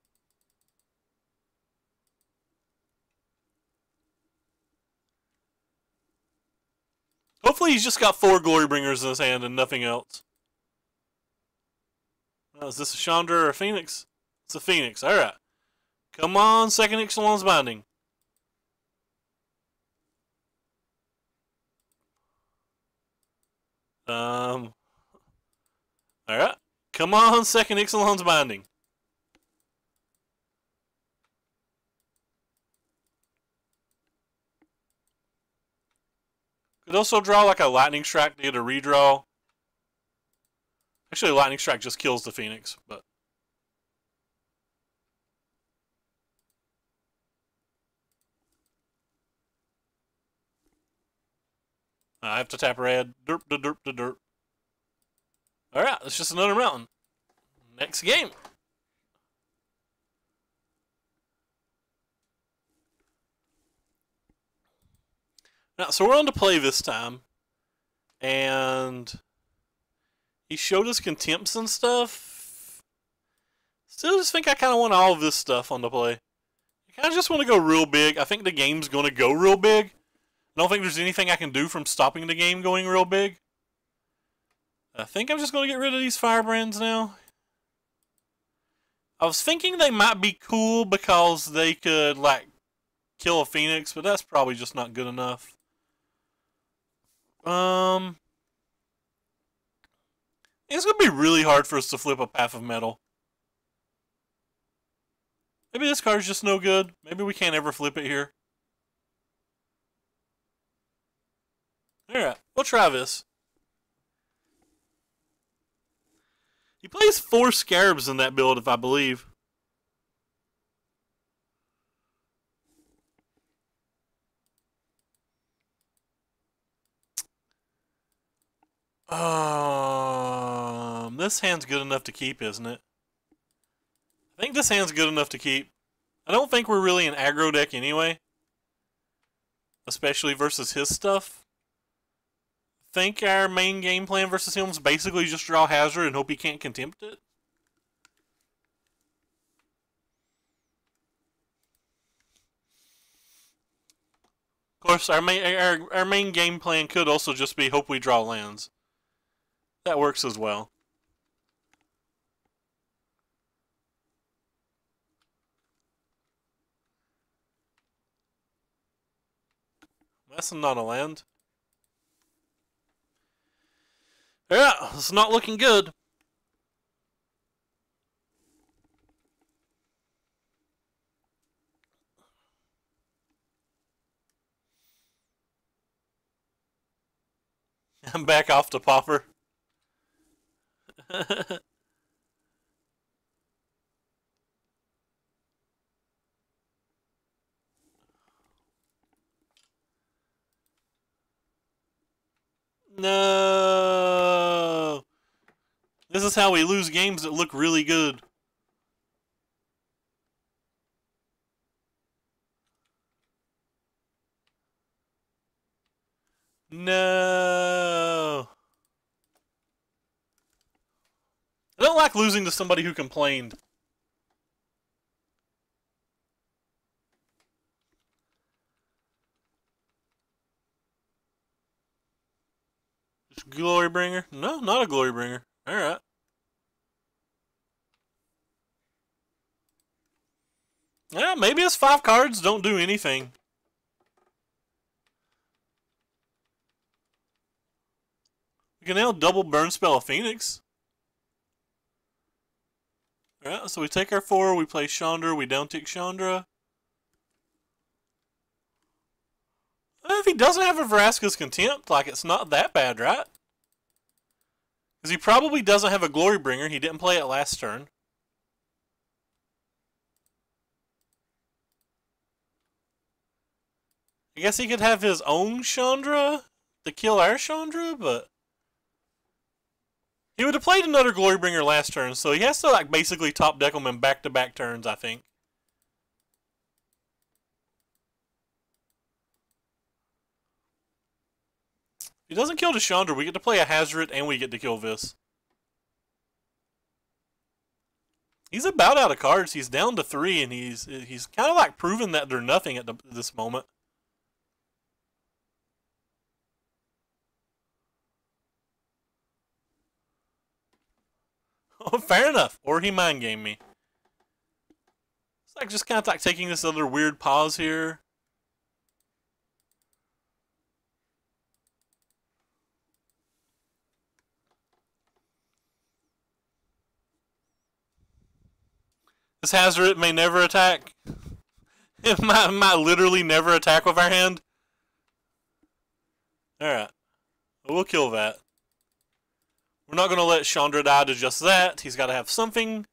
Hopefully he's just got 4 Glory Bringers in his hand and nothing else. Oh, is this a Chandra or a Phoenix? It's a Phoenix. Alright. Come on, second Ixalan's Binding. Alright. Come on, second Ixalan's Binding. Could also draw like a Lightning Strike to get a redraw. Actually, Lightning Strike just kills the Phoenix, but... I have to tap red. Derp, da derp, da derp. Alright, it's just another mountain. Next game. Now, so we're on to play this time. And he showed us contempts and stuff. Still just think I kind of want all of this stuff on the play. I kind of just want to go real big. I think the game's going to go real big. I don't think there's anything I can do from stopping the game going real big. I think I'm just going to get rid of these firebrands now. I was thinking they might be cool because they could, like, kill a Phoenix, but that's probably just not good enough. It's going to be really hard for us to flip a Path of Metal. Maybe this card's just no good. Maybe we can't ever flip it here. Alright, we'll try this. He plays 4 Scarabs in that build, if I believe. This hand's good enough to keep, isn't it? I think this hand's good enough to keep. I don't think we're really an aggro deck anyway. Especially versus his stuff. I think our main game plan versus him is basically just draw Hazard and hope he can't contempt it. Of course, our main game plan could also just be hope we draw lands. That works as well. That's not a land. Yeah, it's not looking good. I'm back off to Pauper. No. This is how we lose games that look really good. No. I don't like losing to somebody who complained. Just Glorybringer? No, not a Glorybringer. Alright. Yeah, maybe his 5 cards don't do anything. We can now double burn spell a Phoenix. Alright, so we take our 4, we play Chandra, we down tick Chandra. If he doesn't have a Vraska's Contempt, like, it's not that bad, right? Because he probably doesn't have a Glorybringer. He didn't play it last turn. I guess he could have his own Chandra to kill our Chandra, but he would have played another Glorybringer last turn, so he has to, like, basically top deck him in back-to-back turns, I think. If he doesn't kill the Chandra, we get to play a Hazoret and we get to kill this. He's about out of cards. He's down to 3, and he's kind of like proven that they're nothing at this moment. Oh, fair enough. Or he mind gamed me. It's like just kind of like taking this other weird pause here. This Hazoret may never attack. It might literally never attack with our hand. Alright. We'll kill that. We're not going to let Chandra die to just that. He's got to have something.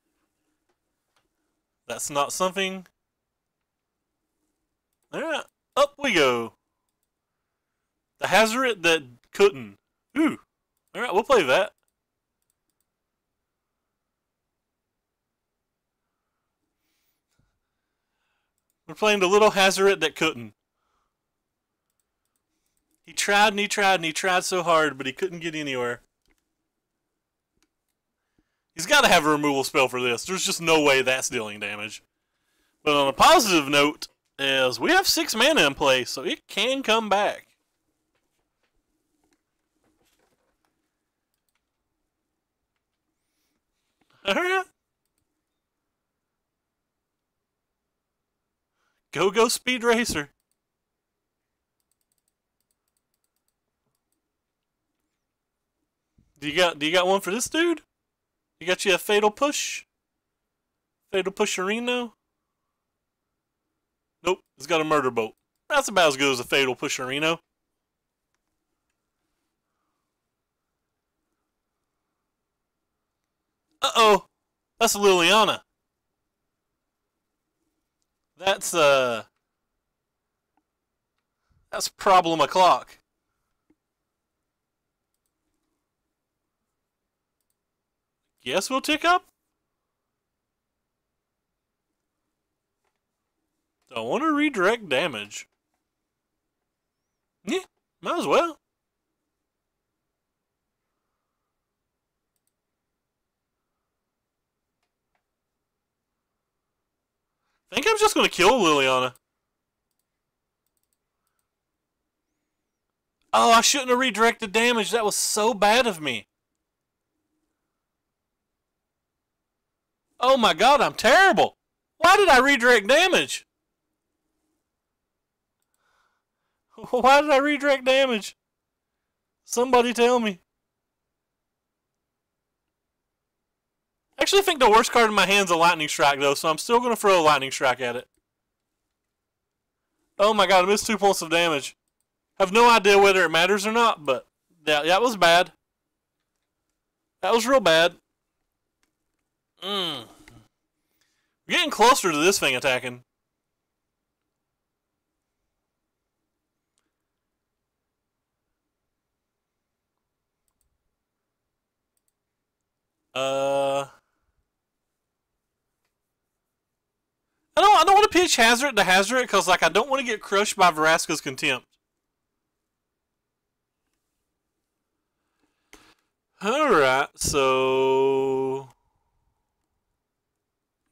That's not something. Alright. Up we go. The Hazoret that couldn't. Ooh. Alright, we'll play that. We're playing the little Hazoret that couldn't. He tried and he tried and he tried so hard, but he couldn't get anywhere. He's got to have a removal spell for this. There's just no way that's dealing damage. But on a positive note, is we have 6 mana in play, so it can come back. Alright. Go Speed Racer. Do you got one for this dude? You got you a Fatal Push? Fatal Pusherino? Nope, it's got a Murder Bolt. That's about as good as a Fatal Pusherino. Uh-oh. That's Liliana. That's problem o'clock. Guess we'll tick up. Don't want to redirect damage. Yeah, might as well. I think I'm just going to kill Liliana. Oh, I shouldn't have redirected damage. That was so bad of me. Oh my god, I'm terrible. Why did I redirect damage? Why did I redirect damage? Somebody tell me. I actually think the worst card in my hand is a Lightning Strike, though, so I'm still going to throw a Lightning Strike at it. Oh my god, I missed 2 points of damage. I have no idea whether it matters or not, but that was bad. That was real bad. We're getting closer to this thing attacking. I don't want to pitch Hazard to Hazard because like I don't want to get crushed by Vraska's Contempt. Alright, so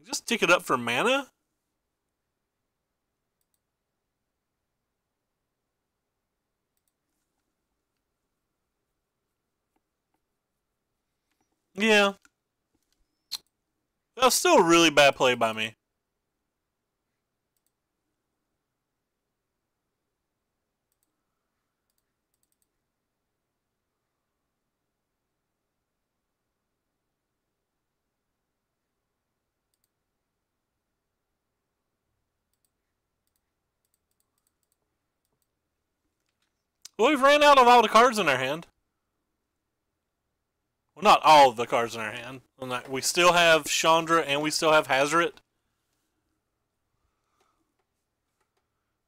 just tick it up for mana. Yeah. That was still a really bad play by me. Well, we've ran out of all the cards in our hand. Well, not all of the cards in our hand. We still have Chandra and we still have Hazoret.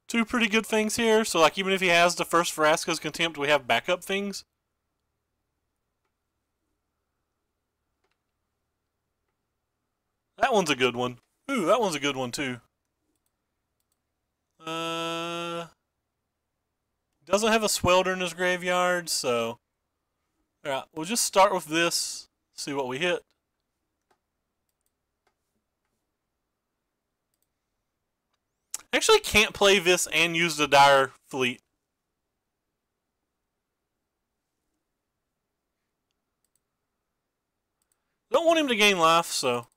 2 pretty good things here. So, like, even if he has the first Vraska's Contempt, we have backup things. That one's a good one. Ooh, that one's a good one, too. Doesn't have a Swelder in his graveyard, so... Alright, we'll just start with this, see what we hit. Actually can't play this and use the Dire Fleet. Don't want him to gain life, so...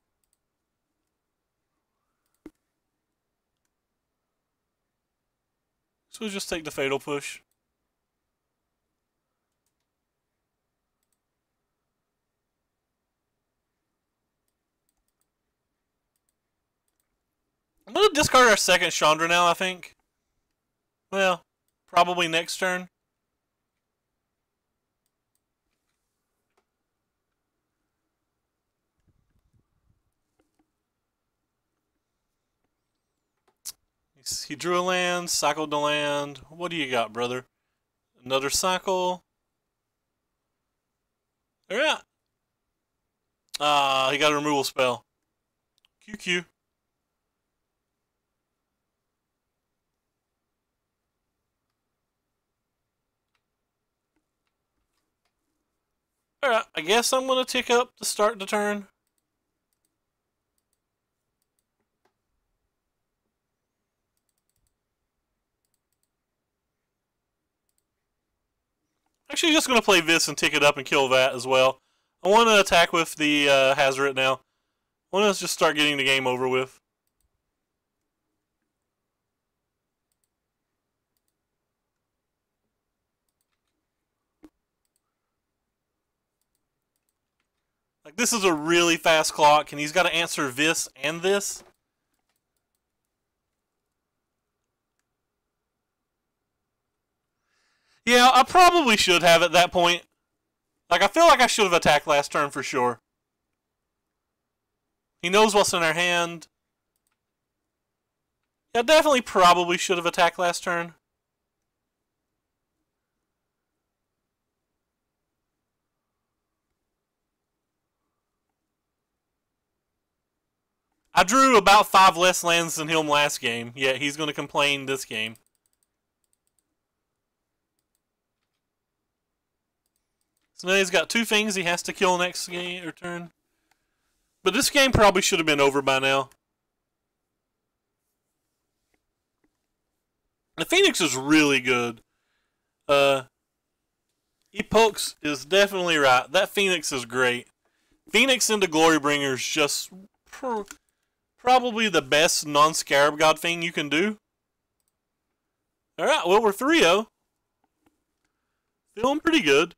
So we'll just take the Fatal Push. I'm going to discard our second Chandra now, I think. Well, probably next turn. He drew a land, cycled the land. What do you got, brother? Another cycle. Alright. He got a removal spell. QQ. Alright, I guess I'm going to tick up to start the turn. Actually, just going to play this and tick it up and kill that as well. I want to attack with the Hazoret now. I want to just start getting the game over with. Like, this is a really fast clock, and he's got to answer this and this. Yeah, I probably should have at that point. Like, I feel like I should have attacked last turn for sure. He knows what's in our hand. Yeah, definitely probably should have attacked last turn. I drew about 5 less lands than him last game. Yeah, he's going to complain this game. So now he's got 2 things he has to kill next game or turn. But this game probably should have been over by now. The Phoenix is really good. Epochs is definitely right. That Phoenix is great. Phoenix into Glorybringer is just probably the best non-Scarab God thing you can do. Alright, well, we're 3-0. Feeling pretty good.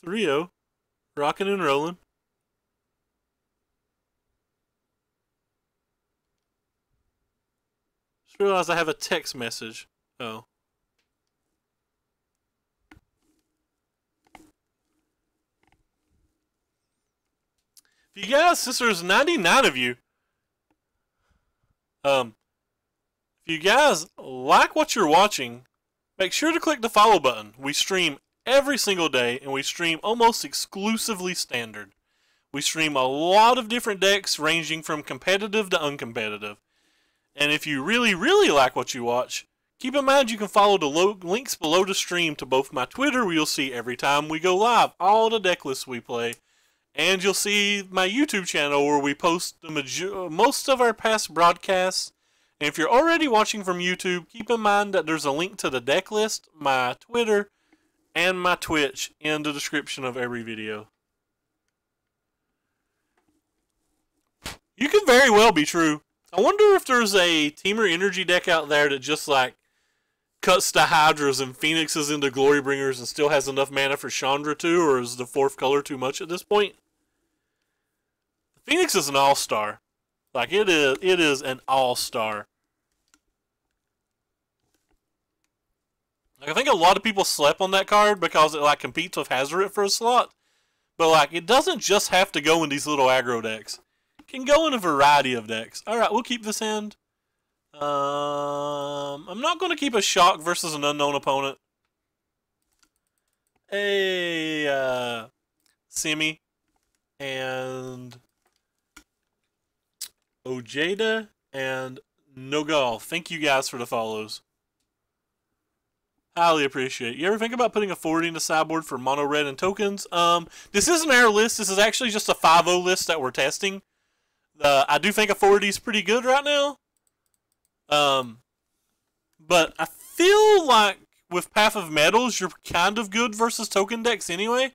3-0. Rocking and rolling. Just realized I have a text message. Oh. If you guys, since there's 99 of you, if you guys like what you're watching, make sure to click the follow button. We stream every single day, and we stream almost exclusively standard. We stream a lot of different decks, ranging from competitive to uncompetitive. And if you really, really like what you watch, keep in mind you can follow the links below the stream to both my Twitter, where you'll see every time we go live, all the deck lists we play, and you'll see my YouTube channel where we post most of our past broadcasts. And if you're already watching from YouTube, keep in mind that there's a link to the deck list, my Twitter, and my Twitch in the description of every video. You could very well be true. I wonder if there's a Teamer Energy deck out there that just like cuts the Hydras and Phoenixes into Glorybringers and still has enough mana for Chandra too, or is the 4th color too much at this point? Phoenix is an all-star. Like, it is an all-star. Like, I think a lot of people slept on that card because it like competes with Hazoret for a slot. But like, it doesn't just have to go in these little aggro decks. It can go in a variety of decks. Alright, we'll keep this hand. I'm not going to keep a Shock versus an unknown opponent. Simi and Ojeda and Nogal. Thank you guys for the follows. Highly appreciate it. You ever think about putting a 40 in the sideboard for mono red and tokens? This isn't our list. This is actually just a 5-0 list that we're testing. I do think a 40 is pretty good right now. But I feel like with Path of Mettles, you're kind of good versus token decks anyway.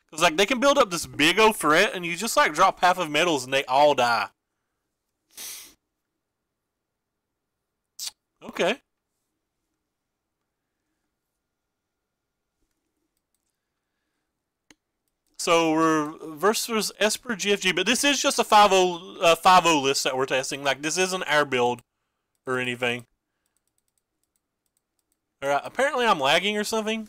Because like, they can build up this big old threat, and you just like drop Path of Mettles and they all die. Okay. So we're versus Esper GFG, but this is just a 5-0 list that we're testing. Like, this isn't our build or anything. Alright, apparently I'm lagging or something.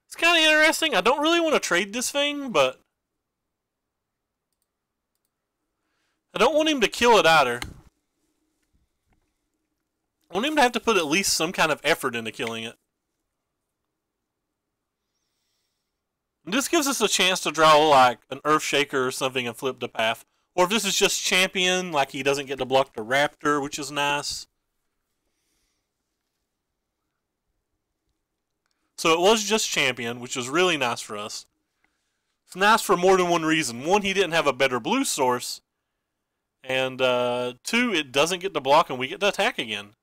It's kind of interesting. I don't really want to trade this thing, but I don't want him to kill it either. I want him to have to put at least some kind of effort into killing it. And this gives us a chance to draw like an Earthshaker or something and flip the path. Or if this is just champion, like he doesn't get to block the Raptor, which is nice. So it was just champion, which was really nice for us. It's nice for more than one reason. One, he didn't have a better blue source. And 2, it doesn't get to block and we get to attack again.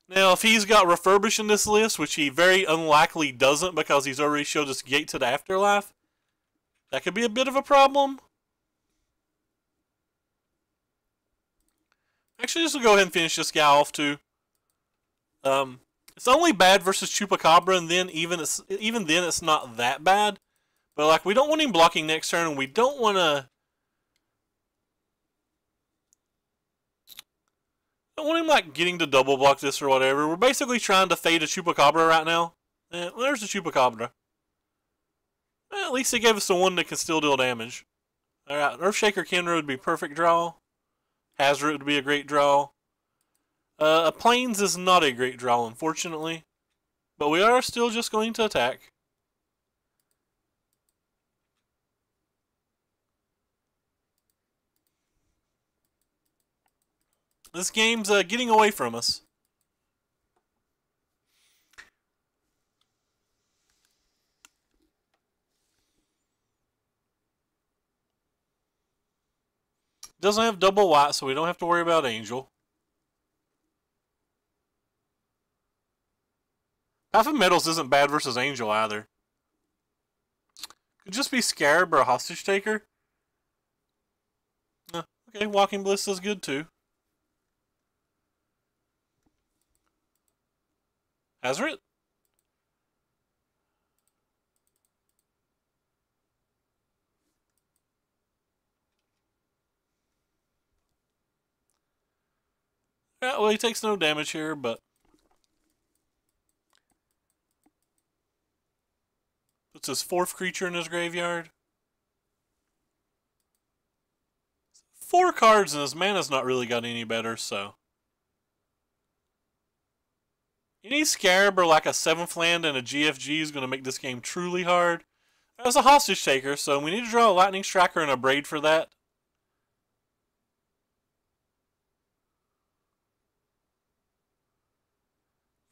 Now, if he's got Refurbish in this list, which he very unlikely doesn't because he's already showed us Gate to the Afterlife, that could be a bit of a problem. Actually, just will go ahead and finish this guy off too. It's only bad versus Chupacabra, and then even then it's not that bad. But like, we don't want him blocking next turn, and we don't want to I don't want him like getting to double block this or whatever. We're basically trying to fade a Chupacabra right now. Well, there's the Chupacabra. At least they gave us the one that can still deal damage. Alright, Earthshaker Kenra would be a perfect draw. Hazard would be a great draw. A Plains is not a great draw, unfortunately. But we are still just going to attack. This game's getting away from us. Doesn't have double white, so we don't have to worry about Angel. Half of Mettles isn't bad versus Angel either. Could just be Scarab or a Hostage Taker. Okay, Walking Ballista is good too. Hazard? Yeah, well, he takes no damage here, but puts his 4th creature in his graveyard. 4 cards and his mana's not really got any better, so. Any Scarab or like a 7th land and a GFG is going to make this game truly hard. There's a Hostage Taker, so we need to draw a Lightning Striker and a Braid for that.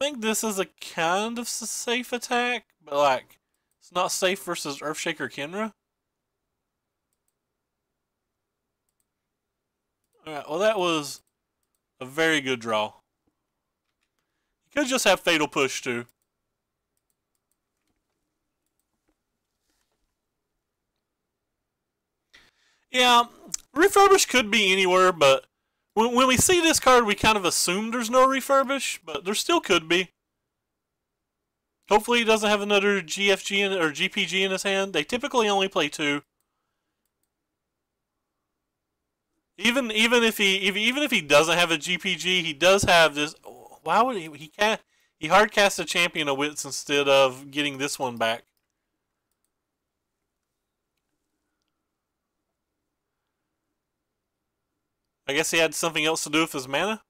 I think this is a kind of safe attack, but like, it's not safe versus Earthshaker Kenra. Alright, well that was a very good draw. You could just have Fatal Push too. Yeah, Refurbish could be anywhere, but when we see this card, we kind of assume there's no Refurbish, but there still could be. Hopefully he doesn't have another GFG or GPG in his hand. They typically only play 2. Even if he doesn't have a GPG, he does have this. Why would he hard cast a Champion of Wits instead of getting this one back? I guess he had something else to do with his mana.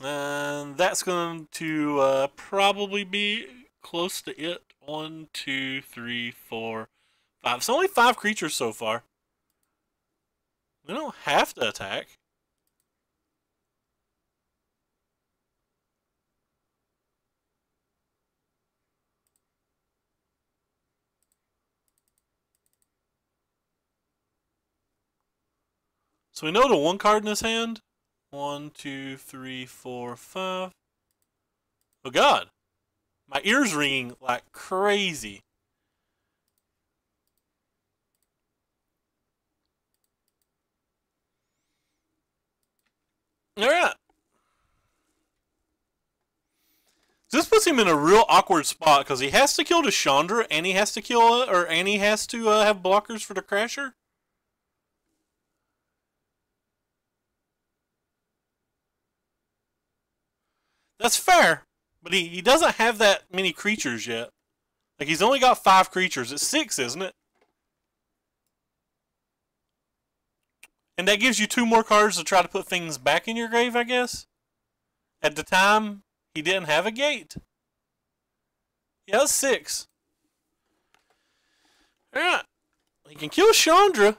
And that's going to probably be close to it. 1, 2, 3, 4, 5. It's only 5 creatures so far. We don't have to attack. So we know the 1 card in his hand. 1, 2, 3, 4, 5. Oh god. My ears ringing like crazy. Alright. This puts him in a real awkward spot because he has to kill the Chandra and he has to kill and he has to have blockers for the Crasher. That's fair, but he doesn't have that many creatures yet. Like, he's only got 5 creatures. It's 6, isn't it? And that gives you 2 more cards to try to put things back in your grave, I guess? At the time, he didn't have a gate. Yeah, that's 6. Alright. He can kill Chandra.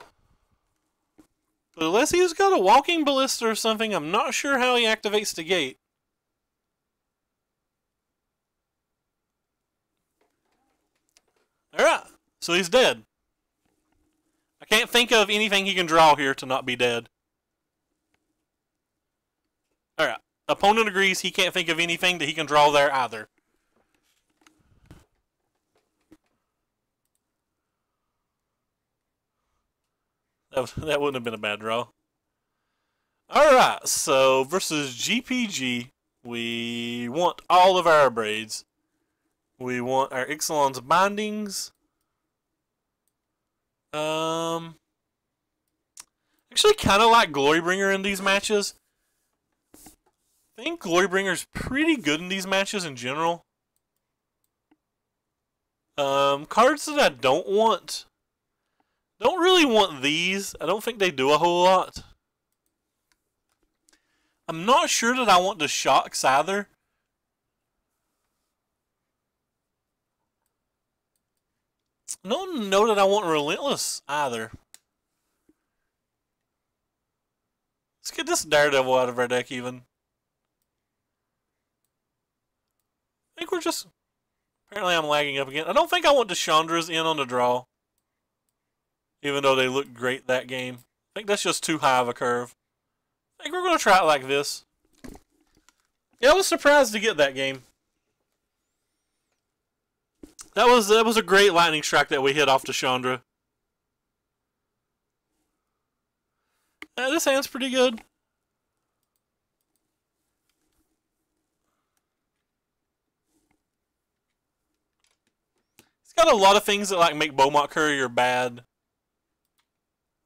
But unless he's got a Walking Ballista or something, I'm not sure how he activates the gate. Alright, so he's dead. I can't think of anything he can draw here to not be dead. Alright, opponent agrees he can't think of anything that he can draw there either. That wouldn't have been a bad draw. Alright, so versus GPG, we want all of our braids. We want our Ixalan's bindings. Actually kind of like Glorybringer in these matches. I think Glorybringer's pretty good in these matches in general. Cards that I don't want. Don't really want these. I don't think they do a whole lot. I'm not sure that I want the Shocks either. I don't know that I want Relentless either. Let's get this Daredevil out of our deck even. I think we're just... Apparently I'm lagging up again. I don't think I want Deshandra's in on the draw. Even though they look great that game. I think that's just too high of a curve. I think we're going to try it like this. Yeah, I was surprised to get that game. That was a great lightning strike that we hit off Deshandra. This hand's pretty good. It's got a lot of things that like make Beaumont Courier bad.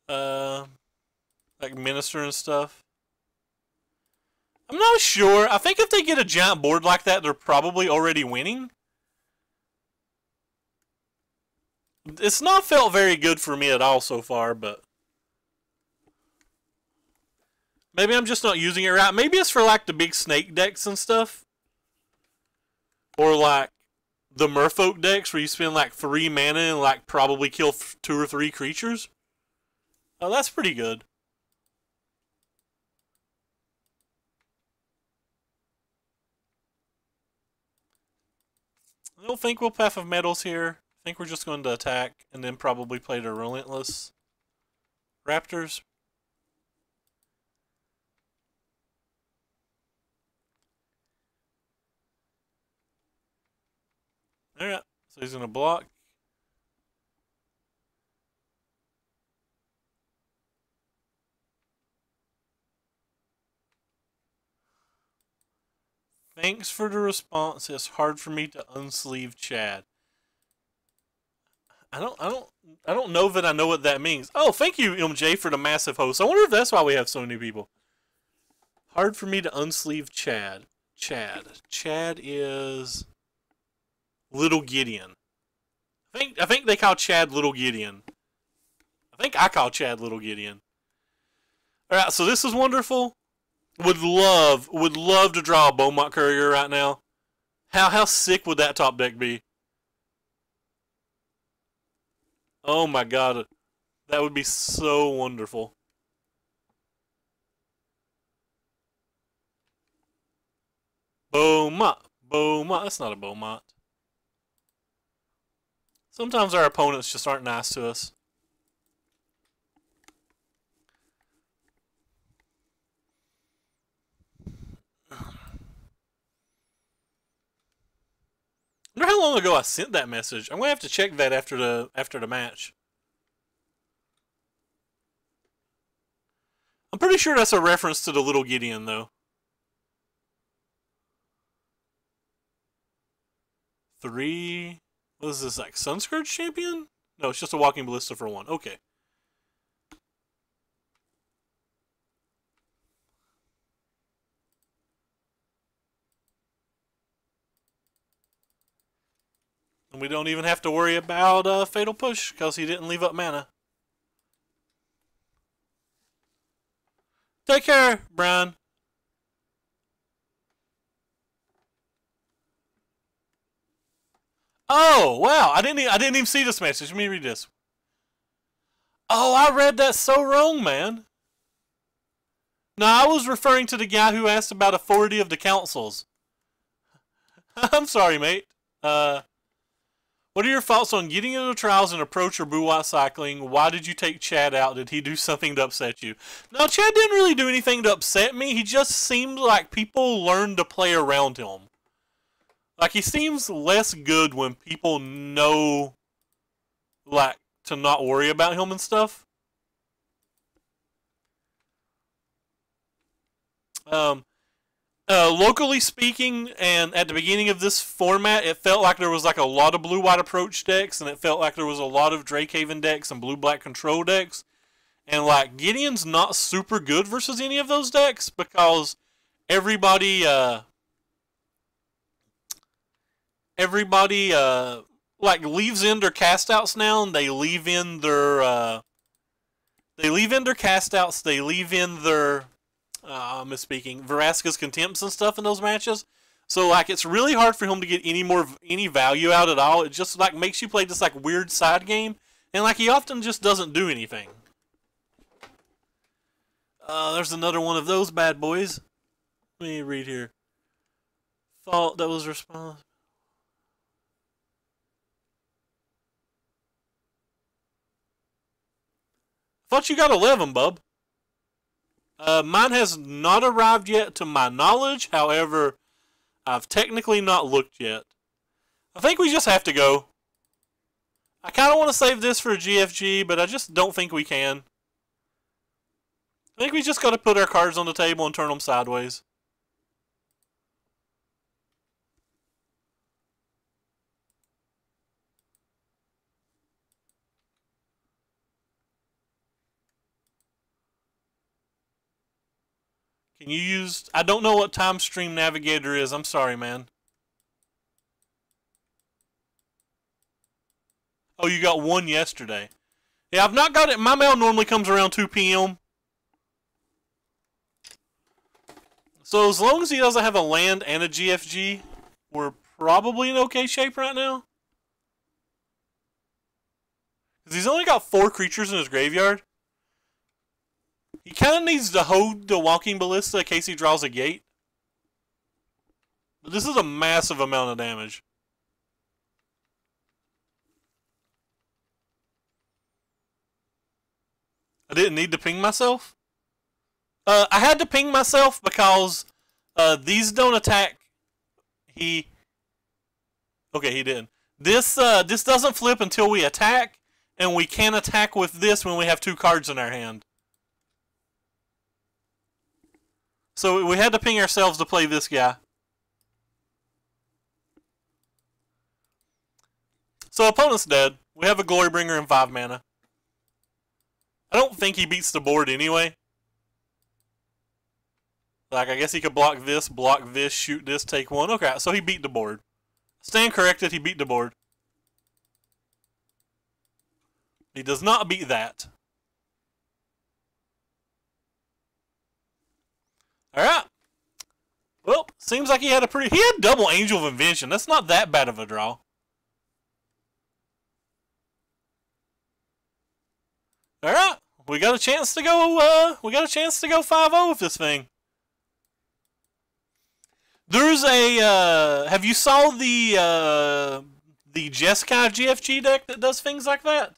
Like Minister and stuff. I'm not sure. I think if they get a giant board like that, they're probably already winning. It's not felt very good for me at all so far, but maybe I'm just not using it right. Maybe it's for like the big snake decks and stuff. Or like the Merfolk decks where you spend like 3 mana and like probably kill 2 or 3 creatures. Oh, that's pretty good. I don't think we'll Path of Mettles here. I think we're just going to attack and then probably play the Relentless Raptors. Alright, so he's going to block. Thanks for the response. It's hard for me to unsleeve Chad. I don't know that I know what that means. Oh, thank you, MJ, for the massive host. I wonder if that's why we have so many people. Hard for me to unsleeve Chad. Chad is Little Gideon. I think they call Chad Little Gideon. I think I call Chad Little Gideon. Alright, so this is wonderful. Would love to draw a Beaumont Courier right now. How sick would that top deck be? Oh my god. That would be so wonderful. Beaumont. That's not a Beaumont. Sometimes our opponents just aren't nice to us. I wonder how long ago I sent that message. I'm gonna have to check that after the match. I'm pretty sure that's a reference to the Little Gideon, though. 3. What is this, like Sunscourge Champion? No, it's just a Walking Ballista for 1. Okay. And we don't even have to worry about Fatal Push, because he didn't leave up mana. Take care, Brian. Oh, wow. I didn't even see this message. Let me read this. Oh, I read that so wrong, man. No, I was referring to the guy who asked about authority of the councils. I'm sorry, mate. What are your thoughts on getting into the trials and approach or Buwat cycling? Why did you take Chad out? Did he do something to upset you? No, Chad didn't really do anything to upset me. He just seemed like people learned to play around him. Like, he seems less good when people know, like, to not worry about him and stuff. Locally speaking, and at the beginning of this format, it felt like there was like a lot of blue-white approach decks, and it felt like there was a lot of Drakehaven decks and blue-black control decks. And like Gideon's not super good versus any of those decks because everybody, like leaves in their castouts now, and they leave in their castouts. They leave in their misspeaking, Vraska's contempts and stuff in those matches. So like it's really hard for him to get any value out at all. It just like makes you play this like weird side game, and like he often just doesn't do anything. There's another one of those bad boys. Let me read here. Thought that was response. Thought you got 11, bub. Mine has not arrived yet to my knowledge. However, I've technically not looked yet. I think we just have to go. I kind of want to save this for a GFG, but I just don't think we can. I think we just got to put our cards on the table and turn them sideways. Can you use... I don't know what Time Stream Navigator is. I'm sorry, man. Oh, you got one yesterday. Yeah, I've not got it. My mail normally comes around 2 p.m. So as long as he doesn't have a land and a GFG, we're probably in okay shape right now. Because he's only got 4 creatures in his graveyard. He kind of needs to hold the Walking Ballista in case he draws a gate. But this is a massive amount of damage. I didn't need to ping myself. I had to ping myself because these don't attack. Okay, he didn't. This doesn't flip until we attack, and we can attack with this when we have 2 cards in our hand. So we had to ping ourselves to play this guy. So opponent's dead. We have a Glorybringer and 5 mana. I don't think he beats the board anyway. Like, I guess he could block this, shoot this, take 1. Okay, so he beat the board. Stand corrected, he beat the board. He does not beat that. Alright. Well, seems like he had he had double Angel of Invention. That's not that bad of a draw. Alright. We got a chance to go, 5-0 with this thing. There's a, have you saw the Jeskai GFG deck that does things like that?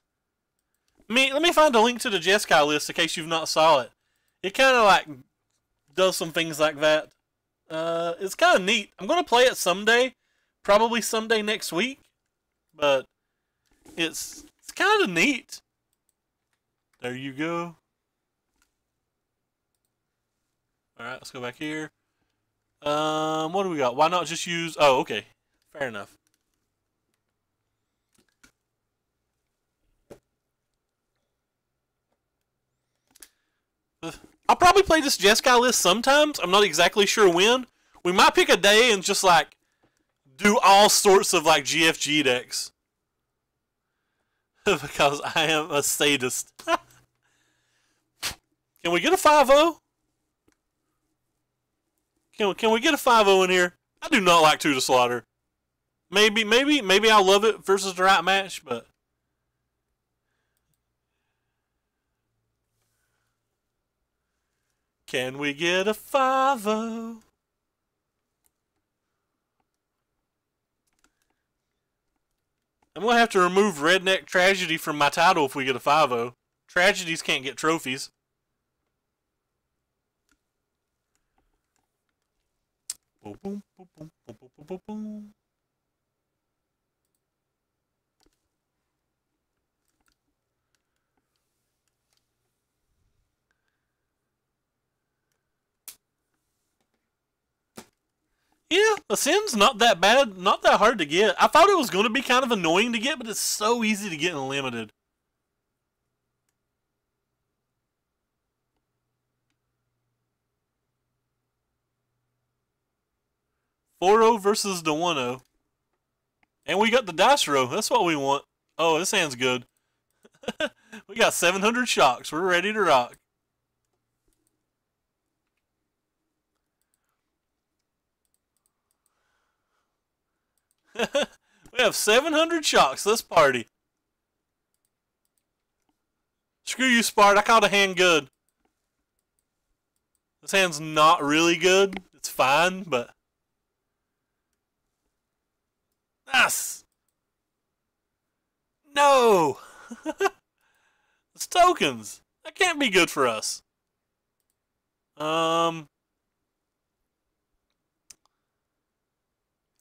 Let me find a link to the Jeskai list in case you've not saw it. It kind of like does some things like that. It's kind of neat. I'm going to play it someday. Probably someday next week. But it's kind of neat. There you go. Alright, let's go back here. What do we got? Why not just use... Oh, okay. Fair enough. I'll probably play this Jeskai list sometimes. I'm not exactly sure when. We might pick a day and just, like, do all sorts of, like, GFG decks. Because I am a sadist. Can we get a 5-0? Can we get a 5-0 in here? I do not like 2 to slaughter. Maybe I'll love it versus the right match, but... Can we get a 5-0? I'm going to have to remove Redneck Tragedy from my title if we get a 5-0. Tragedies can't get trophies. Boom, boom, boom, boom, boom, boom, boom, boom. Yeah, Ascend's not that bad, not that hard to get. I thought it was going to be kind of annoying to get, but it's so easy to get in Limited. Four-0 versus the 1-0. And we got the dice row. That's what we want. Oh, this hand's good. We got 700 shocks. We're ready to rock. We have 700 shocks. Let's party. Screw you, Spart. I caught a hand good. This hand's not really good. It's fine, but... Yes! No! It's tokens. That can't be good for us. I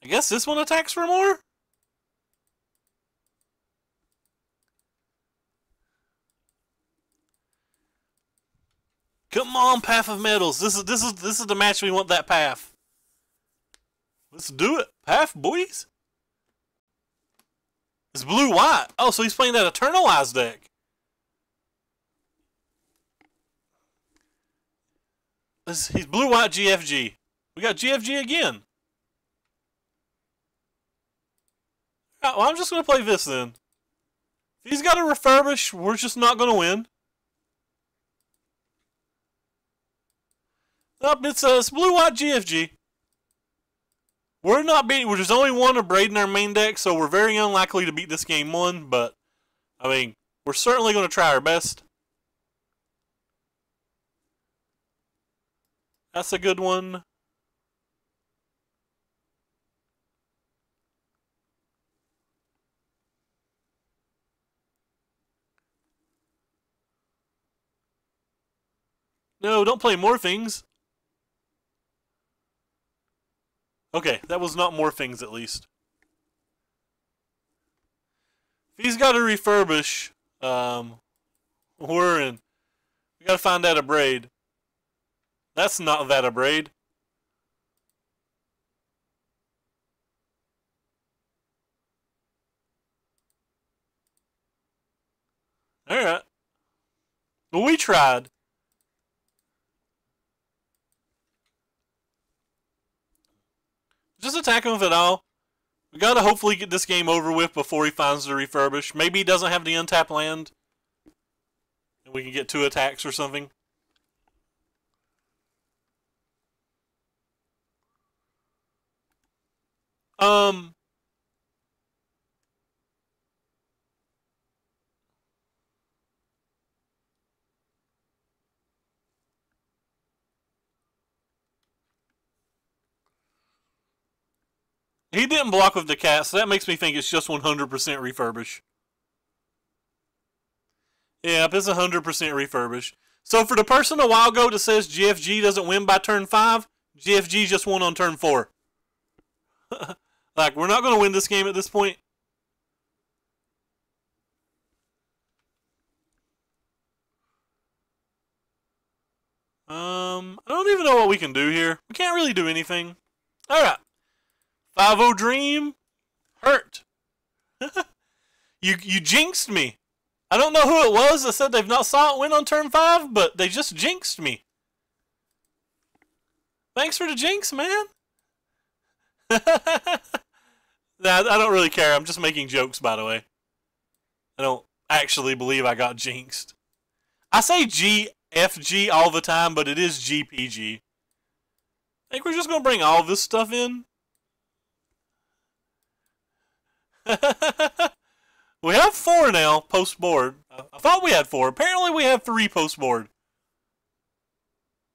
guess this one attacks for more? Come on, Path of Mettles. This is the match we want. That path. Let's do it, Path boys. It's blue-white. Oh, so he's playing that Eternalized deck. He's blue-white GFG. We got GFG again. Well, I'm just going to play this then. If he's got a refurbish, we're just not going to win. Nope, it's blue-white GFG. We're not beating. There's only one of Braid in our main deck, so we're very unlikely to beat this game one. But I mean, we're certainly going to try our best. That's a good one. No, don't play more things. Okay, that was not more things at least. If he's got to refurbish, we're in. We gotta find out a Braid. That's not that a Braid. Alright. Well, we tried. Just attack him if at all. We gotta hopefully get this game over with before he finds the refurbish. Maybe he doesn't have the untapped land. And we can get 2 attacks or something. He didn't block with the cat, so that makes me think it's just 100% refurbish. Yep, it's 100% refurbish. So for the person a while ago that says GFG doesn't win by turn 5, GFG just won on turn 4. Like, we're not going to win this game at this point. I don't even know what we can do here. We can't really do anything. Alright. 5-0 Dream. Hurt. You jinxed me. I don't know who it was that said they've not saw it win on turn 5, but they just jinxed me. Thanks for the jinx, man. Nah, I don't really care. I'm just making jokes, by the way. I don't actually believe I got jinxed. I say GFG all the time, but it is GPG. I think we're just going to bring all this stuff in. We have 4 now, post-board. I thought we had 4. Apparently we have 3 post-board.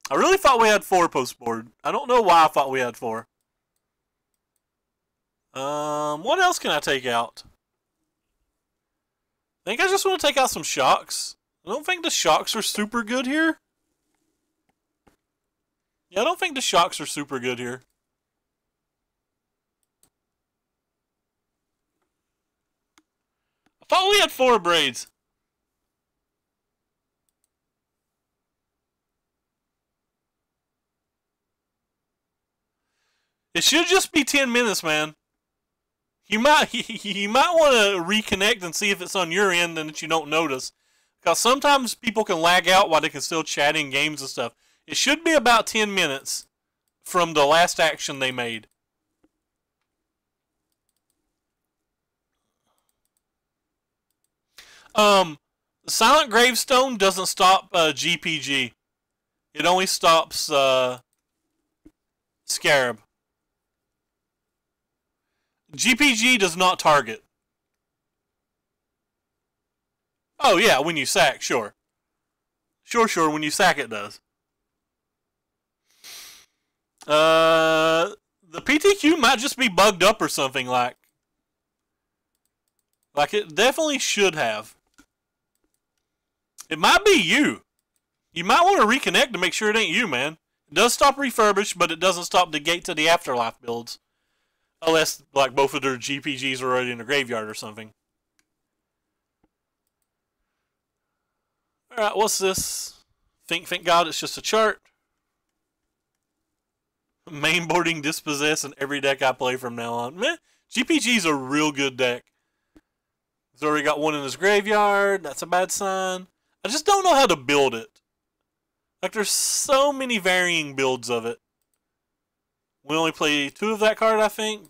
I really thought we had 4 post-board. I don't know why I thought we had 4. What else can I take out? I think I just want to take out some shocks. I don't think the shocks are super good here. Yeah, I don't think the shocks are super good here. I thought we had 4 braids. It should just be 10 minutes, man. You might want to reconnect and see if it's on your end and that you don't notice. Because sometimes people can lag out while they can still chat in games and stuff. It should be about 10 minutes from the last action they made. Silent Gravestone doesn't stop GPG. It only stops Scarab. GPG does not target. Oh yeah, when you sack, sure. Sure, when you sack it does. The PTQ might just be bugged up or something like it definitely should have. It might be you. You might want to reconnect to make sure it ain't you, man. It does stop refurbish, but it doesn't stop the gate to the afterlife builds. Unless, like, both of their GPGs are already in the graveyard or something. Alright, what's this? Thank God it's just a chart. Mainboarding Dispossess in every deck I play from now on. Meh, GPG's a real good deck. He's already got one in his graveyard. That's a bad sign. I just don't know how to build it. Like, there's so many varying builds of it. We only play 2 of that card, I think.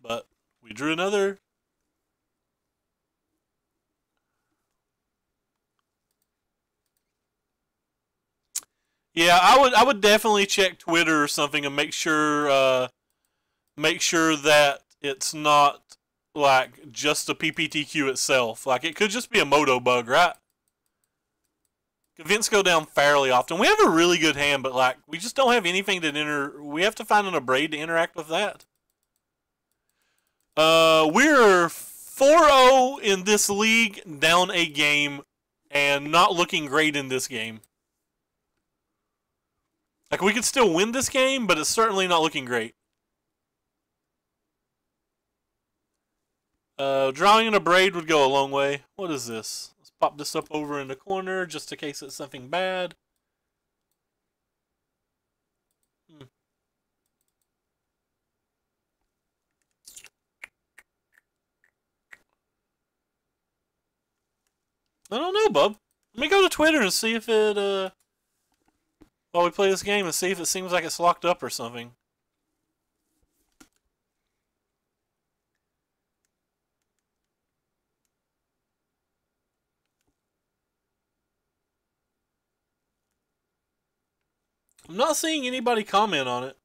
But we drew another. Yeah, I would definitely check Twitter or something and make sure that it's not like just the PPTQ itself. Like, it could just be a moto bug, right? Events go down fairly often. We have a really good hand, but like we just don't have anything to we have to find an Abrade to interact with that. We're 4-0 in this league, down a game, and not looking great in this game. Like, we could still win this game, but it's certainly not looking great. Drawing an Abrade would go a long way. What is this? Let's pop this up over in the corner, just in case it's something bad. I don't know, bub. Let me go to Twitter and see if it, while we play this game, and see if it seems like it's locked up or something. I'm not seeing anybody comment on it.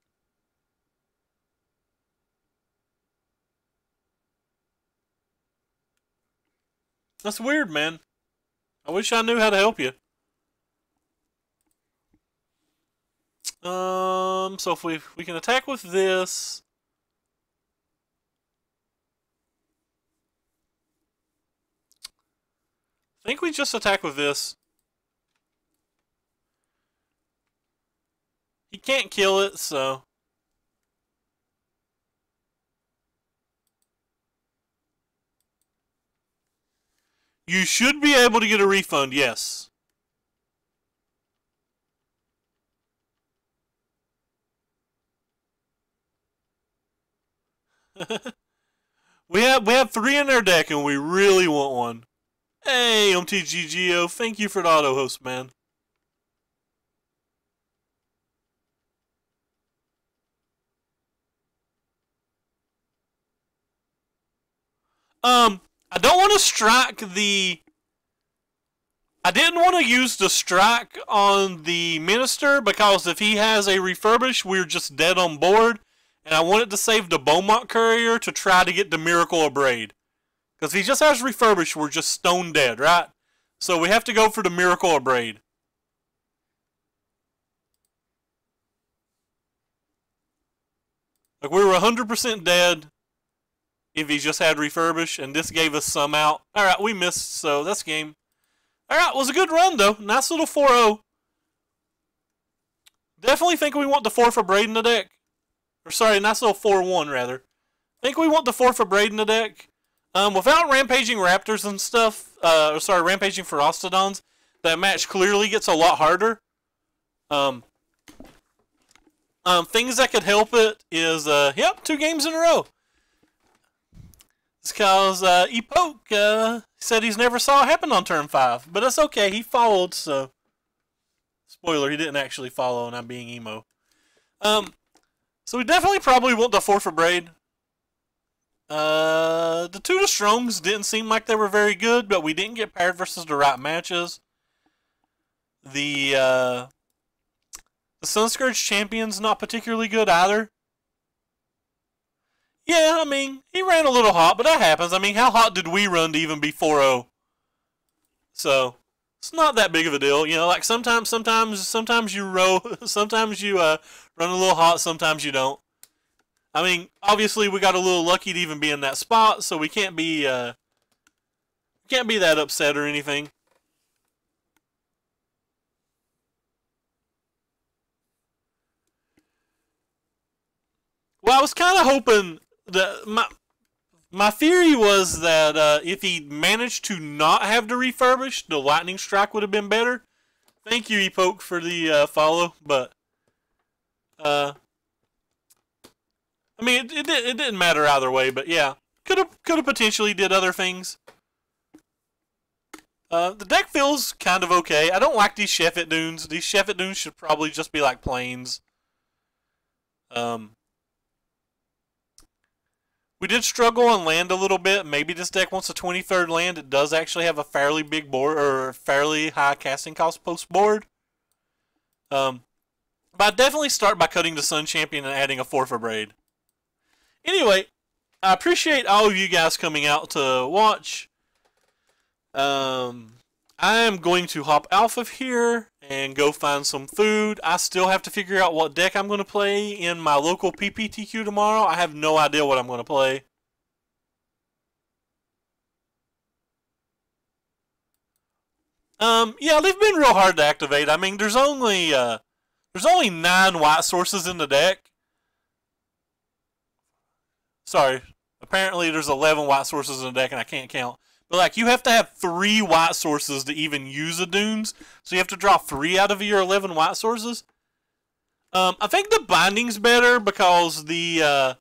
That's weird, man. I wish I knew how to help you. So if we can attack with this. I think we just attack with this. He can't kill it, so. You should be able to get a refund, yes. we have 3 in our deck and we really want one. Hey, MTGGO, thank you for the auto host, man. I don't want to strike the... I didn't want to use the strike on the Minister because if he has a refurbish, we're just dead on board. And I wanted to save the Beaumont Courier to try to get the Miracle Abrade. Because if he just has refurbish, we're just stone dead, right? So we have to go for the Miracle Abrade. Like, we were 100% dead if he just had refurbish, and this gave us some out. Alright, we missed, so that's game. Alright, was a good run, though. Nice little 4-0. Definitely think we want the 4 for Braid in the deck. Or, sorry, nice little 4-1, rather. Think we want the 4 for Braid in the deck. Without Rampaging Raptors and stuff, or sorry, Rampaging Ferostodons, that match clearly gets a lot harder. Things that could help it is, yep, 2 games in a row. It's because Epoch said he's never saw it happen on turn 5. But that's okay, he followed, so... Spoiler, he didn't actually follow, and I'm being emo. So we definitely probably want the 4 for Braid. The 2 to Strongs didn't seem like they were very good, but we didn't get paired versus the right matches. The Sunscourge Champion's not particularly good either. Yeah, I mean, he ran a little hot, but that happens. I mean, how hot did we run to even be 4-0? So, it's not that big of a deal. You know, like sometimes you row, sometimes you run a little hot, sometimes you don't. I mean, obviously we got a little lucky to even be in that spot, so we can't be that upset or anything. Well, I was kind of hoping that my theory was that if he managed to not have to refurbish, the Lightning Strike would have been better. Thank you, Epoch, for the follow, but I mean, it didn't matter either way. But yeah, could have potentially did other things. The deck feels kind of okay. I don't like these Sheffet Dunes. These Sheffet Dunes should probably just be like plains. We did struggle on land a little bit. Maybe this deck wants a 23rd land. It does actually have a fairly big board, or fairly high casting cost post board. But I'd definitely start by cutting the Sun Champion and adding a 4 for Braid. Anyway, I appreciate all of you guys coming out to watch. I am going to hop off of here and go find some food. I still have to figure out what deck I'm going to play in my local PPTQ tomorrow. I have no idea what I'm going to play. Yeah, they've been real hard to activate. I mean, there's only 9 white sources in the deck. Sorry, apparently there's 11 white sources in the deck and I can't count. But like, you have to have 3 white sources to even use the Dunes. So you have to draw 3 out of your 11 white sources. I think the binding's better because the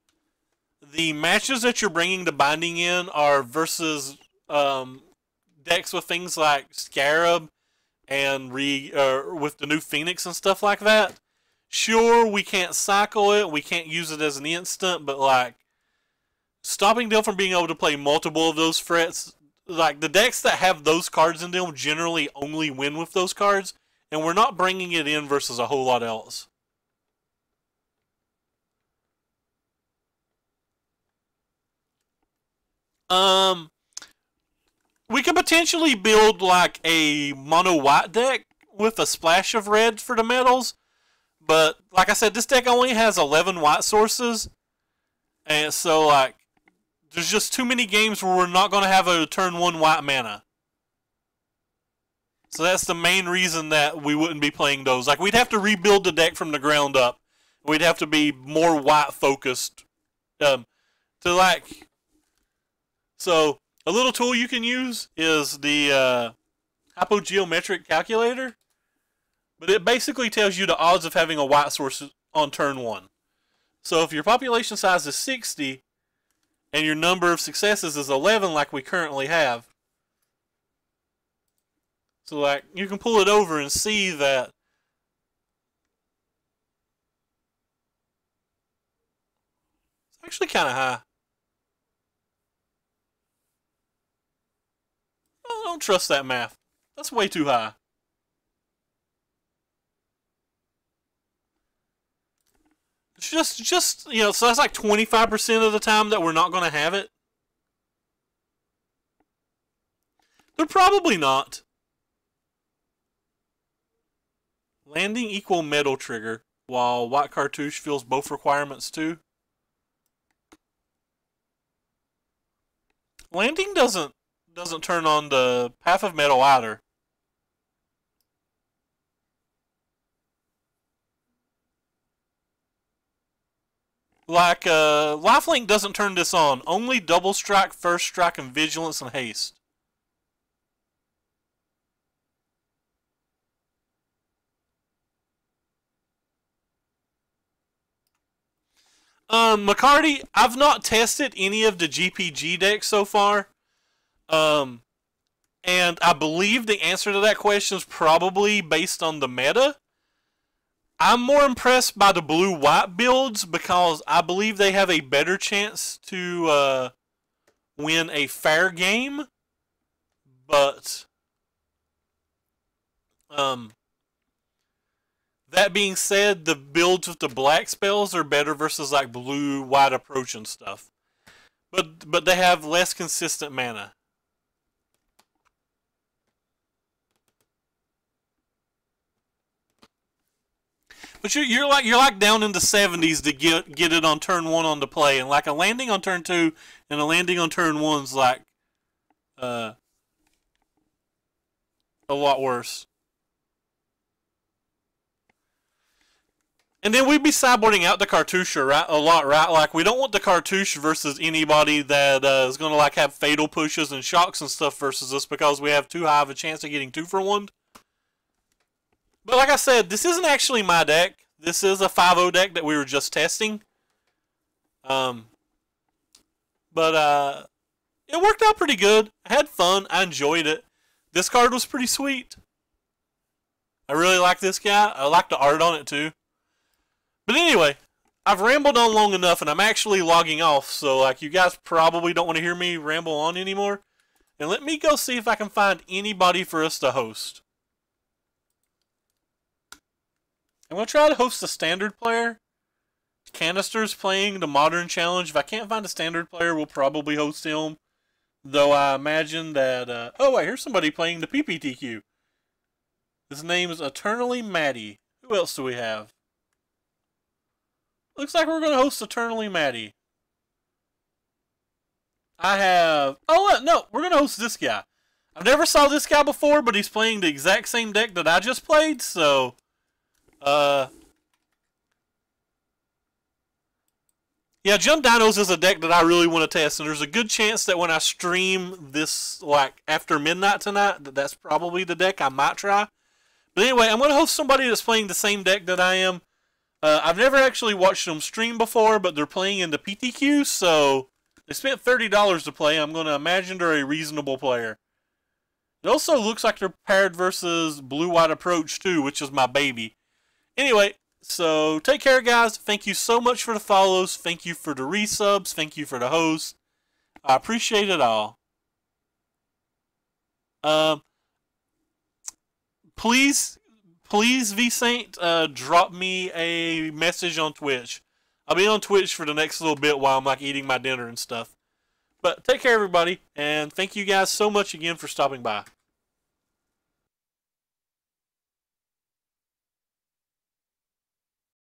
matches that you're bringing the binding in are versus decks with things like Scarab and with the new Phoenix and stuff like that. Sure, we can't cycle it, we can't use it as an instant, but like, stopping them from being able to play multiple of those threats, like the decks that have those cards in them generally only win with those cards, and we're not bringing it in versus a whole lot else. We could potentially build like a mono white deck with a splash of red for the Mettles, but like I said, this deck only has 11 white sources, and so like, there's just too many games where we're not going to have a turn 1 white mana. So that's the main reason that we wouldn't be playing those. Like, we'd have to rebuild the deck from the ground up. We'd have to be more white focused. So a little tool you can use is the hypogeometric calculator. But it basically tells you the odds of having a white source on turn 1. So if your population size is 60, and your number of successes is 11 like we currently have. So like, you can pull it over and see that it's actually kind of high. I don't trust that math. That's way too high. Just you know, so that's like 25% of the time that we're not going to have it. They're probably not. Landing equal metal trigger, while white cartouche fills both requirements too. Landing doesn't turn on the Path of Metal either. Like, Lifelink doesn't turn this on. Only Double Strike, First Strike, and Vigilance and Haste. McCarty, I've not tested any of the GPG decks so far. And I believe the answer to that question is probably based on the meta. I'm more impressed by the blue-white builds because I believe they have a better chance to win a fair game. But that being said, the builds with the black spells are better versus like blue-white approach and stuff. But they have less consistent mana. But you're like down in the 70s to get it on turn 1 on the play, and like a landing on turn 2 and a landing on turn 1's like a lot worse. And then we'd be sideboarding out the cartouche a lot, right? Like we don't want the cartouche versus anybody that is going to like have fatal pushes and shocks and stuff versus us because we have too high of a chance of getting 2 for 1. But like I said, this isn't actually my deck. This is a 5-0 deck that we were just testing. But it worked out pretty good. I had fun. I enjoyed it. This card was pretty sweet. I really like this guy. I like the art on it too. But anyway, I've rambled on long enough and I'm actually logging off. So like you guys probably don't want to hear me ramble on anymore. And let me go see if I can find anybody for us to host. I'm going to try to host a standard player. Canister's playing the Modern Challenge. If I can't find a standard player, we'll probably host him. Though I imagine that... oh, wait, here's somebody playing the PPTQ. His name is Eternally Maddie. Who else do we have? Looks like we're going to host Eternally Maddie. I have... oh, no, we're going to host this guy. I've never saw this guy before, but he's playing the exact same deck that I just played, so... yeah, Jump Dinos is a deck that I really want to test, and there's a good chance that when I stream this, like, after midnight tonight, that's probably the deck I might try. But anyway, I'm going to host somebody that's playing the same deck that I am. I've never actually watched them stream before, but they're playing in the PTQ, so they spent $30 to play. I'm going to imagine they're a reasonable player. It also looks like they're paired versus Blue-White Approach, too, which is my baby. Anyway, so take care, guys. Thank you so much for the follows. Thank you for the resubs. Thank you for the hosts. I appreciate it all. Please, VSaint, drop me a message on Twitch. I'll be on Twitch for the next little bit while I'm like eating my dinner and stuff. But take care, everybody, and thank you guys so much again for stopping by.